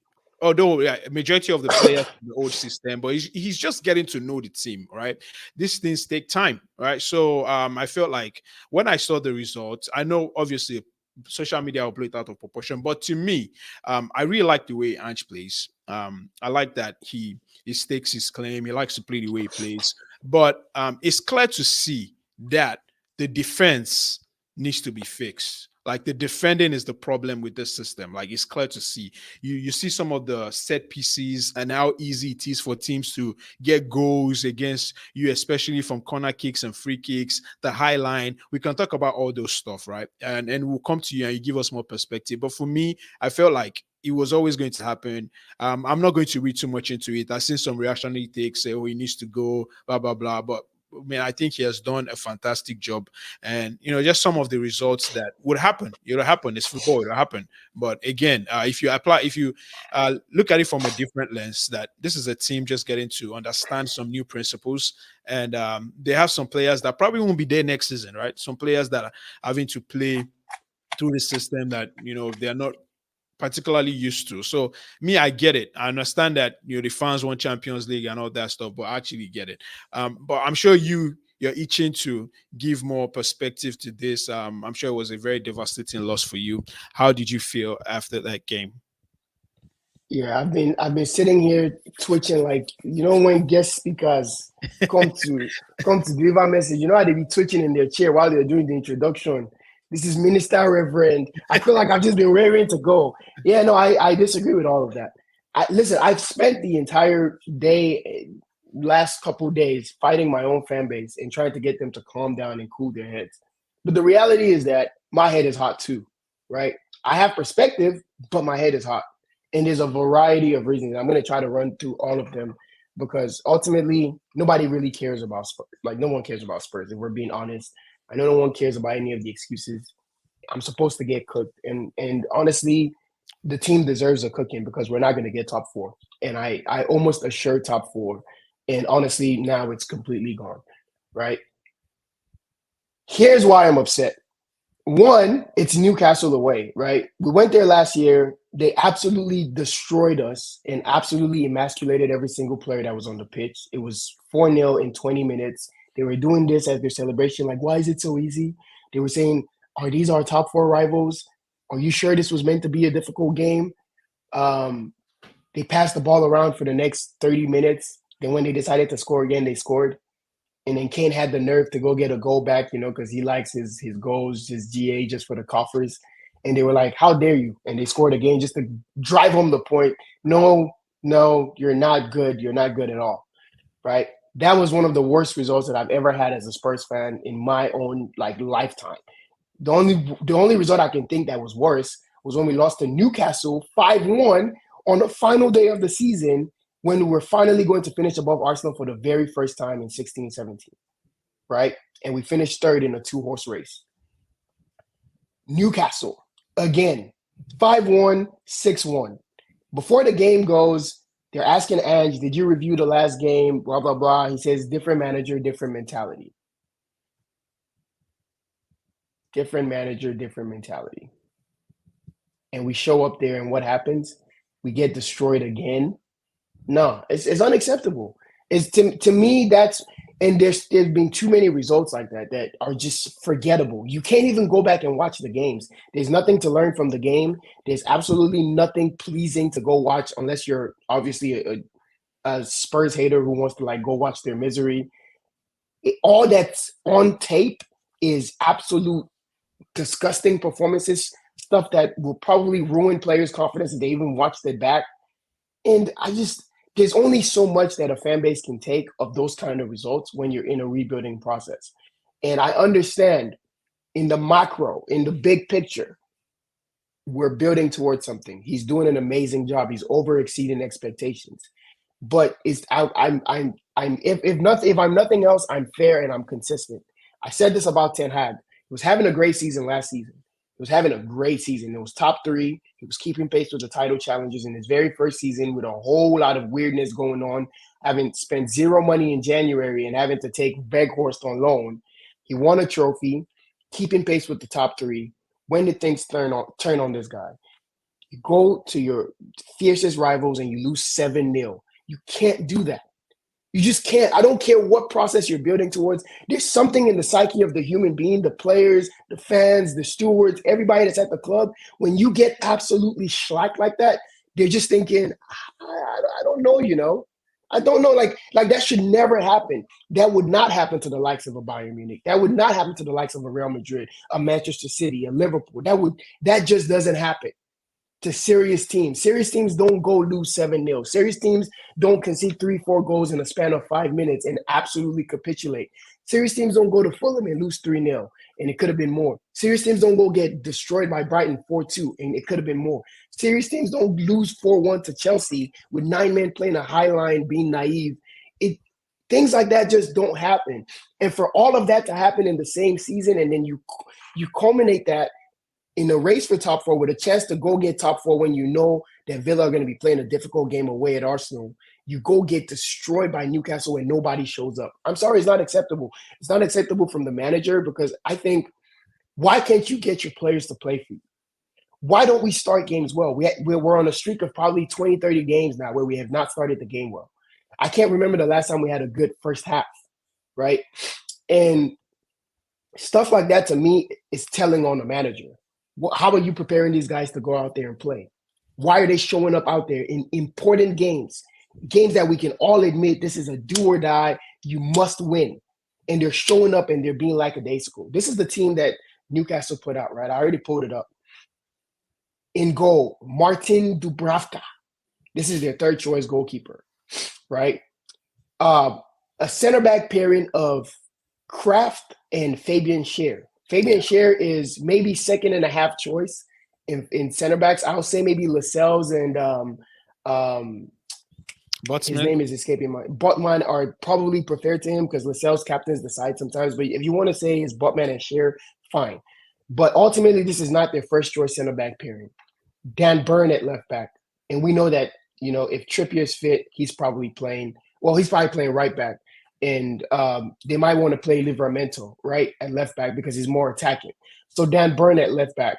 although majority of the players in the old system, but he's just getting to know the team, right? These things take time, right? So I felt like when I saw the results, I know obviously social media will blow it out of proportion, but to me, I really like the way Ange plays. I like that he stakes his claim. He likes to play the way he plays, but it's clear to see that the defense needs to be fixed. Like, the defending is the problem with this system. Like, it's clear to see. You see some of the set pieces and how easy it is for teams to get goals against you, especially from corner kicks and free kicks, the high line. We can talk about all those stuff, right? And we'll come to you and you give us more perspective. But for me, I felt like it was always going to happen. I'm not going to read too much into it. I've seen some reactionary takes say, he needs to go, blah, blah, blah. But I think he has done a fantastic job, and just some of the results that would happen. It'll happen. It's football. It'll happen. But again, if you look at it from a different lens, that this is a team just getting to understand some new principles, and they have some players that probably won't be there next season, right? Some players that are having to play through the system that they're not particularly used to. So I get it. I understand that the fans want Champions League and all that stuff, but I actually get it. But I'm sure you're itching to give more perspective to this. I'm sure it was a very devastating loss for you. How did you feel after that game? Yeah, I've been sitting here twitching, like, when guest speakers come to deliver message, how they be twitching in their chair while they're doing the introduction. This is Minister Reverend. I feel like I've just been raring to go. Yeah, no, I disagree with all of that. Listen, I've spent the entire day last couple days fighting my own fan base and trying to get them to calm down and cool their heads. But the reality is that my head is hot too, right? I have perspective, but my head is hot. And there's a variety of reasons. I'm going to try to run through all of them because ultimately nobody really cares about Spurs. Like no one cares about Spurs, if we're being honest. I know no one cares about any of the excuses. I'm supposed to get cooked. And honestly, the team deserves a cooking because we're not going to get top four. And I almost assured top four. And honestly, now it's completely gone, right? Here's why I'm upset. One, it's Newcastle away, right? We went there last year. They absolutely destroyed us and absolutely emasculated every single player that was on the pitch. It was 4-0 in 20 minutes. They were doing this as their celebration. Like, why is it so easy? They were saying, are these our top four rivals? Are you sure this was meant to be a difficult game? They passed the ball around for the next 30 minutes. Then when they decided to score again, they scored. And then Kane had the nerve to go get a goal back, because he likes his goals, his GA just for the coffers. And they were like, how dare you? And they scored again just to drive home the point. No, you're not good. You're not good at all, right? That was one of the worst results that I've ever had as a Spurs fan in my own lifetime. The only result I can think that was worse was when we lost to Newcastle 5-1 on the final day of the season when we were finally going to finish above Arsenal for the very first time in 16-17, right? And we finished third in a 2-horse race. Newcastle, again, 5-1, 6-1. Before the game goes, they're asking Ange, did you review the last game, blah, blah, blah. He says, different manager, different mentality. Different manager, different mentality. And we show up there and what happens? We get destroyed again. No, it's unacceptable. It's to me and there's been too many results like that are just forgettable. You can't even go back and watch the games. There's nothing to learn from the game. There's absolutely nothing pleasing to go watch unless you're obviously a Spurs hater who wants to go watch their misery. All that's on tape is absolute disgusting performances, stuff that will probably ruin players' confidence if they even watched it back. And there's only so much that a fan base can take of those kind of results when you're in a rebuilding process. And I understand in the macro, in the big picture, we're building towards something. He's doing an amazing job. He's over exceeding expectations. But if I'm nothing else, I'm fair and I'm consistent. I said this about Ten Hag. He was having a great season last season. He was having a great season. It was top 3. He was keeping pace with the title challenges in his very first season with a whole lot of weirdness going on, having spent zero money in January and having to take Weghorst on loan. He won a trophy, keeping pace with the top 3. When did things turn on this guy? You go to your fiercest rivals and you lose 7-0. You can't do that. You just can't. I don't care what process you're building towards. There's something in the psyche of the human being, the players, the fans, the stewards, everybody that's at the club. When you get absolutely shellacked like that, they're just thinking, I don't know, I don't know. Like that should never happen. That would not happen to the likes of a Bayern Munich. That would not happen to the likes of a Real Madrid, a Manchester City, a Liverpool. That just doesn't happen to serious teams. Serious teams don't go lose 7-0. Serious teams don't concede 3-4 goals in a span of 5 minutes and absolutely capitulate. Serious teams don't go to Fulham and lose 3-0, and it could have been more. Serious teams don't go get destroyed by Brighton 4-2, and it could have been more. Serious teams don't lose 4-1 to Chelsea with 9 men playing a high line, being naive. Things like that just don't happen. And for all of that to happen in the same season, and then you culminate that in a race for top 4 with a chance to go get top 4 when you know that Villa are going to be playing a difficult game away at Arsenal, you go get destroyed by Newcastle and nobody shows up. I'm sorry, it's not acceptable. It's not acceptable from the manager because I think, why can't you get your players to play for you? Why don't we start games well? We're on a streak of probably 20, 30 games now where we have not started the game well. I can't remember the last time we had a good first half, right? And stuff like that to me is telling on the manager. How are you preparing these guys to go out there and play? Why are they showing up out there in important games that we can all admit this is a do or die, you must win? And they're showing up and they're being lackadaisical. This is the team that Newcastle put out, right? I already pulled it up. In goal, Martin Dubravka. This is their third choice goalkeeper, right? a center back pairing of Kraft and Fabian Scher. Fabian Scher is maybe second and a half choice in center backs. I'll say maybe Lascelles and his name is escaping my Botman are probably preferred to him because Lascelles captains the side sometimes. But if you want to say it's Botman and Scher, fine. But ultimately, this is not their first choice center back pairing. Dan Burn at left back. And we know that, if Trippier's fit, he's probably playing right back. And they might want to play Livramento, right, at left back because he's more attacking. So Dan Burn at left back.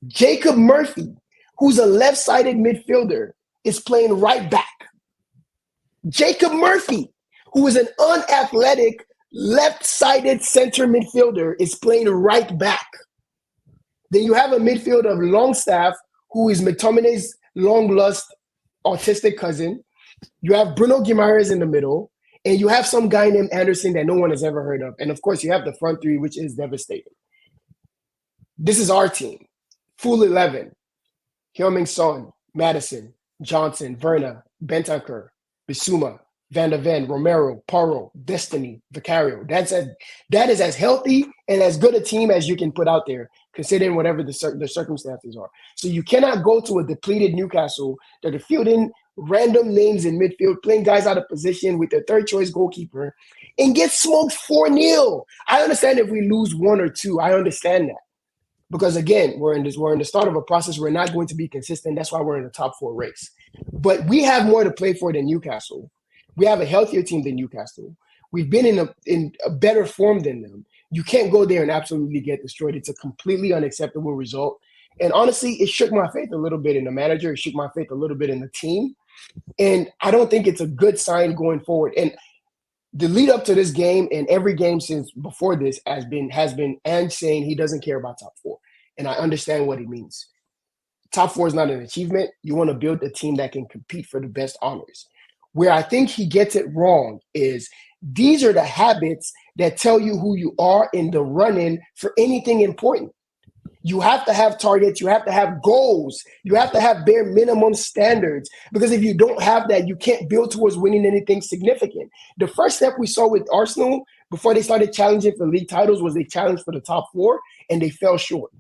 Jacob Murphy, who's a left-sided midfielder, is playing right back. Jacob Murphy, who is an unathletic left-sided center midfielder, is playing right back. Then you have a midfield of Longstaff, who is McTominay's long-lost autistic cousin. You have Bruno Guimaraes in the middle, and you have some guy named Anderson that no one has ever heard of. And, of course, you have the front three, which is devastating. This is our team. Full 11. Heung-min Son, Madison, Johnson, Werner, Bentancur, Bissouma, Van de Ven, Romero, Porro, Destiny, Vicario. That is as healthy and as good a team as you can put out there, considering whatever the circumstances are. So you cannot go to a depleted Newcastle that are fielding random names in midfield, playing guys out of position with their third choice goalkeeper, and get smoked 4-0. I understand if we lose 1 or 2. I understand that. Because again, we're in the start of a process. We're not going to be consistent. That's why we're in the top 4 race. But we have more to play for than Newcastle. We have a healthier team than Newcastle. We've been in a better form than them. You can't go there and absolutely get destroyed. It's a completely unacceptable result. And honestly, it shook my faith a little bit in the manager. It shook my faith a little bit in the team. And I don't think it's a good sign going forward. And the lead up to this game and every game since before this has been Ange saying he doesn't care about top 4. And I understand what he means. Top 4 is not an achievement. You want to build a team that can compete for the best honors. Where I think he gets it wrong is these are the habits that tell you who you are in the run-in for anything important. You have to have targets. You have to have goals. You have to have bare minimum standards. Because if you don't have that, you can't build towards winning anything significant. The first step we saw with Arsenal before they started challenging for league titles was they challenged for the top 4 and they fell short.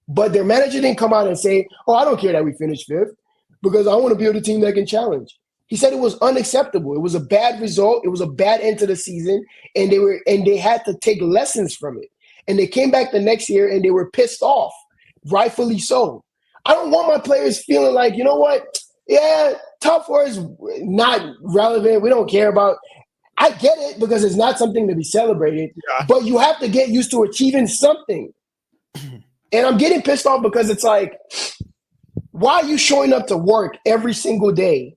But their manager didn't come out and say, oh, I don't care that we finished 5th because I want to build a team that can challenge. He said it was unacceptable. It was a bad result. It was a bad end to the season, and they had to take lessons from it. And they came back the next year, and they were pissed off, rightfully so. I don't want my players feeling like, you know what? Yeah, top 4 is not relevant. We don't care about. I get it because it's not something to be celebrated, but you have to get used to achieving something. And I'm getting pissed off because it's like, why are you showing up to work every single day?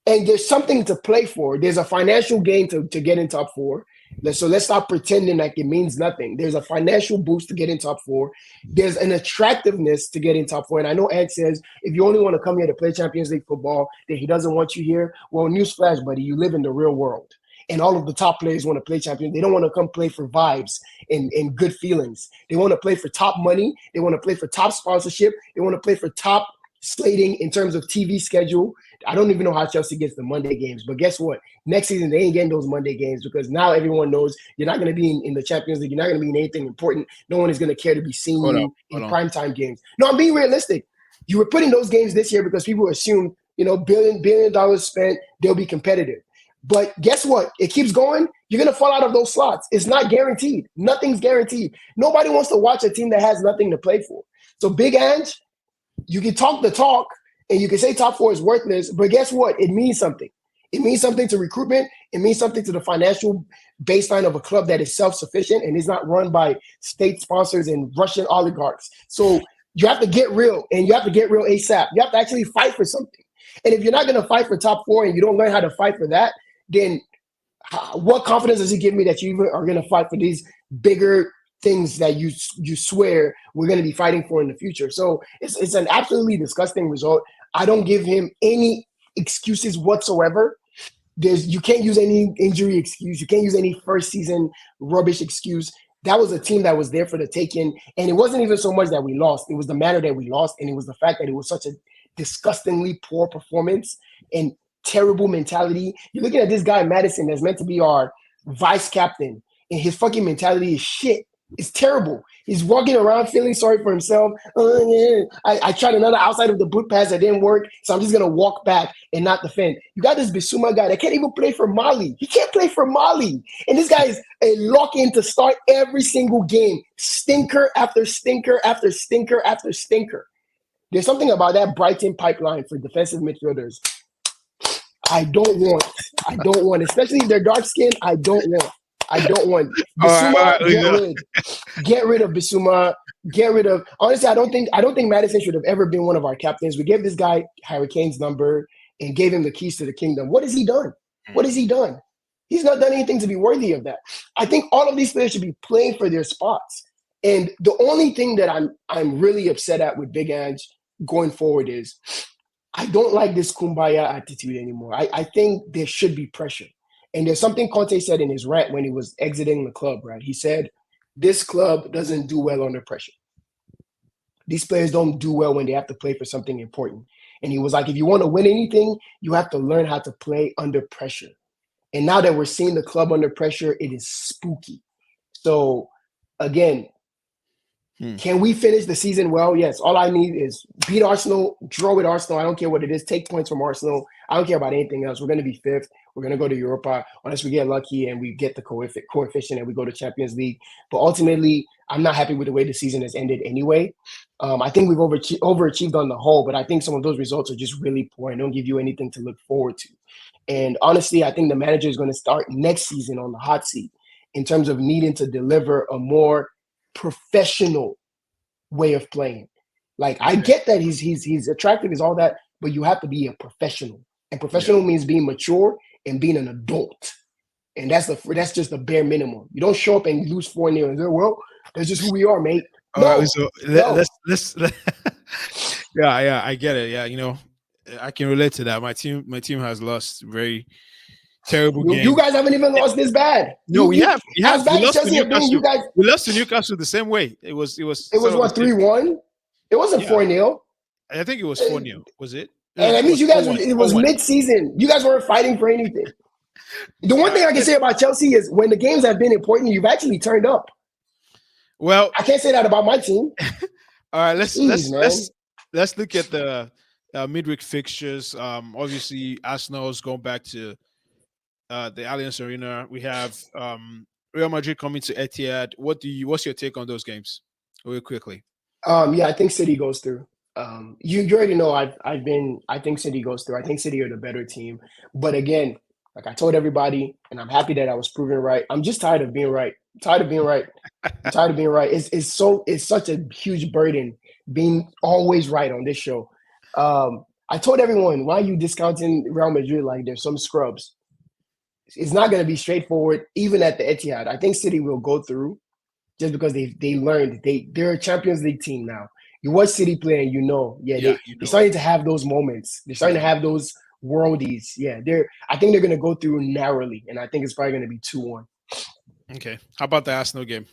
And there's something to play for. There's a financial gain to get in top 4. So let's stop pretending like it means nothing. There's a financial boost to get in top 4. There's an attractiveness to get in top 4. And I know Ed says, if you only want to come here to play Champions League football, that he doesn't want you here. Well, newsflash, buddy, you live in the real world. And all of the top players want to play Champions. They don't want to come play for vibes and good feelings. They want to play for top money. They want to play for top sponsorship. They want to play for top slating in terms of TV schedule. I don't even know how Chelsea gets the Monday games, but guess what? Next season, they ain't getting those Monday games because now everyone knows you're not going to be in the Champions League. You're not going to be in anything important. No one is going to care to be seeing you in primetime games. No, I'm being realistic. You were putting those games this year because people assume, billion dollars spent, they'll be competitive. But guess what? It keeps going. You're going to fall out of those slots. It's not guaranteed. Nothing's guaranteed. Nobody wants to watch a team that has nothing to play for. So Big Ange, you can talk the talk and you can say top 4 is worthless, but guess what? It means something. It means something to recruitment. It means something to the financial baseline of a club that is self-sufficient and is not run by state sponsors and Russian oligarchs. So you have to get real, and you have to get real ASAP. You have to actually fight for something. And if you're not going to fight for top 4 and you don't learn how to fight for that, then what confidence does it give me that you even are going to fight for these bigger things that you swear we're going to be fighting for in the future? So it's an absolutely disgusting result. I don't give him any excuses whatsoever. You can't use any injury excuse. You can't use any first season rubbish excuse. That was a team that was there for the taking. And it wasn't even so much that we lost. It was the manner that we lost. And it was the fact that it was such a disgustingly poor performance. And terrible mentality. You're looking at this guy, Madison, that's meant to be our vice captain, and his fucking mentality is shit. It's terrible. He's walking around feeling sorry for himself. Oh, yeah. I tried another outside of the boot pass that didn't work, so I'm just going to walk back and not defend. You got this Bissouma guy that can't even play for Mali. He can't play for Mali. And this guy is a lock-in to start every single game. Stinker after stinker after stinker after stinker. There's something about that Brighton pipeline for defensive midfielders I don't want, especially if they're dark skinned. I don't want. Bissouma, get rid of Bissouma. Get rid of. Honestly, I don't think Madison should have ever been one of our captains. We gave this guy Harry Kane's number and gave him the keys to the kingdom. What has he done? What has he done? He's not done anything to be worthy of that. I think all of these players should be playing for their spots. And the only thing that I'm really upset at with Big Ange going forward is I don't like this kumbaya attitude anymore. I think there should be pressure. And there's something Conte said in his rant when he was exiting the club, right? He said, this club doesn't do well under pressure. These players don't do well when they have to play for something important. And he was like, if you want to win anything, you have to learn how to play under pressure. And now that we're seeing the club under pressure, it is spooky. So, again, can we finish the season well? Yes. All I need is beat Arsenal, draw with Arsenal. I don't care what it is. Take points from Arsenal. I don't care about anything else. We're going to be fifth. We're going to go to Europa unless we get lucky and we get the coefficient and we go to Champions League. But ultimately, I'm not happy with the way the season has ended anyway. I think we've overachieved on the whole, but I think some of those results are just really poor and don't give you anything to look forward to. And honestly, I think the manager is going to start next season on the hot seat in terms of needing to deliver a more professional way of playing. Like, I get that he's attractive, is all that, but you have to be a professional. And professional means being mature and being an adult. And that's just the bare minimum. You don't show up and lose 4-0 and say, well, that's just who we are, mate. No, so let's yeah, I get it. Yeah, I can relate to that. My team has lost very terrible games. You guys haven't even lost this bad. No, we have. As bad as Chelsea have been, you guys. We lost to Newcastle the same way. It was what, 3-1? It wasn't 4-0. I think it was 4-0. Was it? And that means you guys. It was mid-season. You guys weren't fighting for anything. The one thing I can say about Chelsea is when the games have been important, you've actually turned up. Well, I can't say that about my team. All right, let's look at the midweek fixtures. Obviously, Arsenal's going back to the Allianz Arena. We have Real Madrid coming to Etihad. What's your take on those games, real quickly? Yeah, I think City goes through. You already know I think City goes through. I think City are the better team. But again, like I told everybody, and I'm happy that I was proven right. I'm just tired of being right. It's such a huge burden being always right on this show. I told everyone, why are you discounting Real Madrid like they're some scrubs? It's not going to be straightforward, even at the Etihad. I think City will go through just because they learned. They're a Champions League team now. You watch City play and they're starting to have those moments. They're starting to have those worldies. Yeah, I think they're going to go through narrowly, and I think it's probably going to be 2-1. Okay. How about the Arsenal game?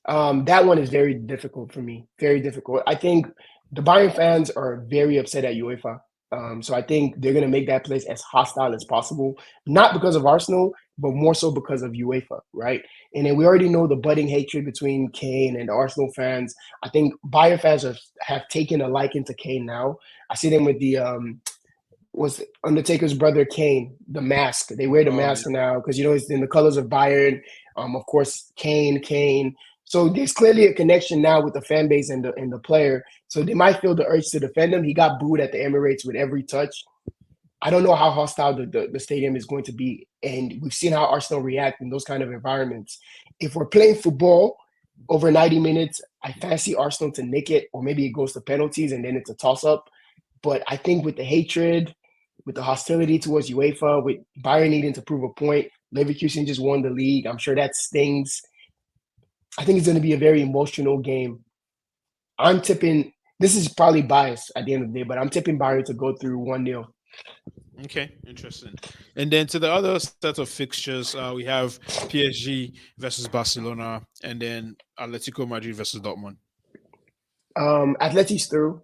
That one is very difficult for me. Very difficult. I think the Bayern fans are very upset at UEFA. So I think they're going to make that place as hostile as possible, not because of Arsenal, but more so because of UEFA, right? And then we already know the budding hatred between Kane and the Arsenal fans. I think Bayern fans have taken a liking to Kane now. I see them with the was Undertaker's brother Kane, the mask. They wear the mask now because it's in the colors of Bayern. Of course, Kane. So there's clearly a connection now with the fan base and the player. So they might feel the urge to defend him. He got booed at the Emirates with every touch. I don't know how hostile the stadium is going to be. And we've seen how Arsenal react in those kind of environments. If we're playing football over 90 minutes, I fancy Arsenal to nick it, or maybe it goes to penalties and then it's a toss-up. But I think with the hatred, with the hostility towards UEFA, with Bayern needing to prove a point, Leverkusen just won the league. I'm sure that stings. I think it's going to be a very emotional game. I'm tipping, this is probably biased at the end of the day, but I'm tipping Bayern to go through 1-0. Okay, interesting. And then to the other set of fixtures, we have PSG versus Barcelona, and then Atletico Madrid versus Dortmund. Atleti's through.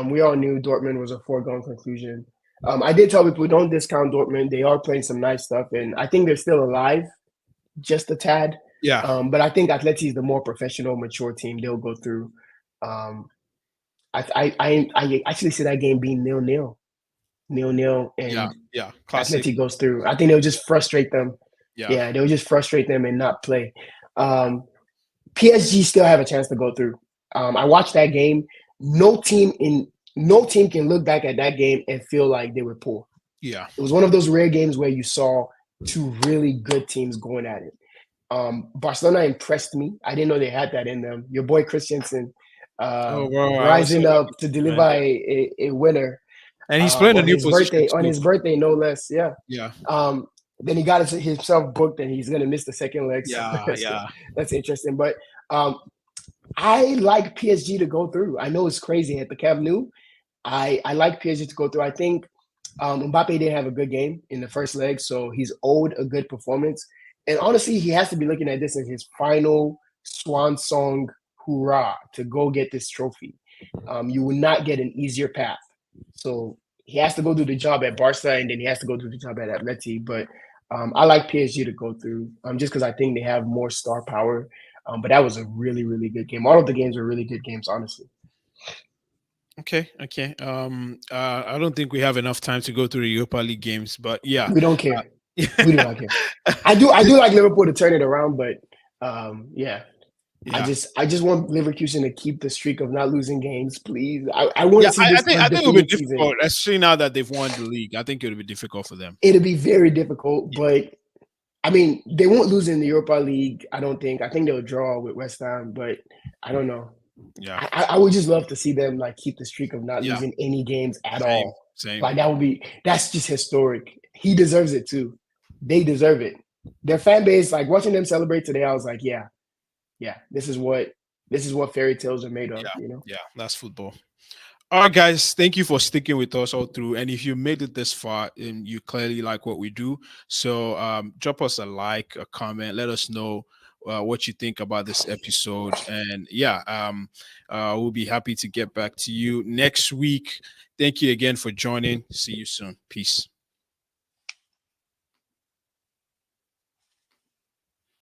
We all knew Dortmund was a foregone conclusion. I did tell people don't discount Dortmund. They are playing some nice stuff, and I think they're still alive, just a tad. Yeah, But I think Atleti is the more professional, mature team. They'll go through. Um, I actually see that game being 0-0, yeah, and yeah. Classic. Atleti goes through. I think they'll just frustrate them. Yeah, Yeah, they'll just frustrate them and not play. Um, PSG still have a chance to go through. I watched that game. No team in no team can look back at that game and feel like they were poor. yeah. It was one of those rare games where you saw two really good teams going at it. Barcelona impressed me. I didn't know they had that in them. Your boy Christensen Oh wow, I was so rising happy up to to see man. deliver a winner And he's playing a new position on too. his birthday, no less. Yeah. Yeah, Then he got himself booked, and he's gonna miss the second leg. So yeah, yeah, that's interesting. But I like PSG to go through. I know it's crazy at the Camp Nou. I like PSG to go through. I think Mbappe didn't have a good game in the first leg, so he's owed a good performance. And honestly, he has to be looking at this as his final swan song hurrah to go get this trophy. You will not get an easier path. So he has to go do the job at Barca, and then he has to go do the job at Atleti. But I like PSG to go through just because I think they have more star power. But that was a really, really good game. All of the games were really good games, honestly. Okay, okay. I don't think we have enough time to go through the Europa League games, but yeah. We don't care. We do not care. I do like Liverpool to turn it around, but yeah. Yeah. I just want Leverkusen to keep the streak of not losing games, please. I want to see this I think it'll be undefeated season. difficult, especially now that they've won the league. I think it'll be difficult for them. It'll be very difficult, but I mean, they won't lose in the Europa League. I don't think. I think they'll draw with West Ham, but I don't know. Yeah, I would just love to see them like keep the streak of not yeah. losing any games at Same, all. same. Like that's just historic. He deserves it too. They deserve it. Their fan base, like watching them celebrate today, I was like, yeah, this is what fairy tales are made of, Yeah, you know. yeah. That's football. All right, guys. Thank you for sticking with us all through. And if you made it this far and you clearly like what we do, so drop us a like, a comment. Let us know what you think about this episode. And yeah, we'll be happy to get back to you next week. Thank you again for joining. See you soon. Peace.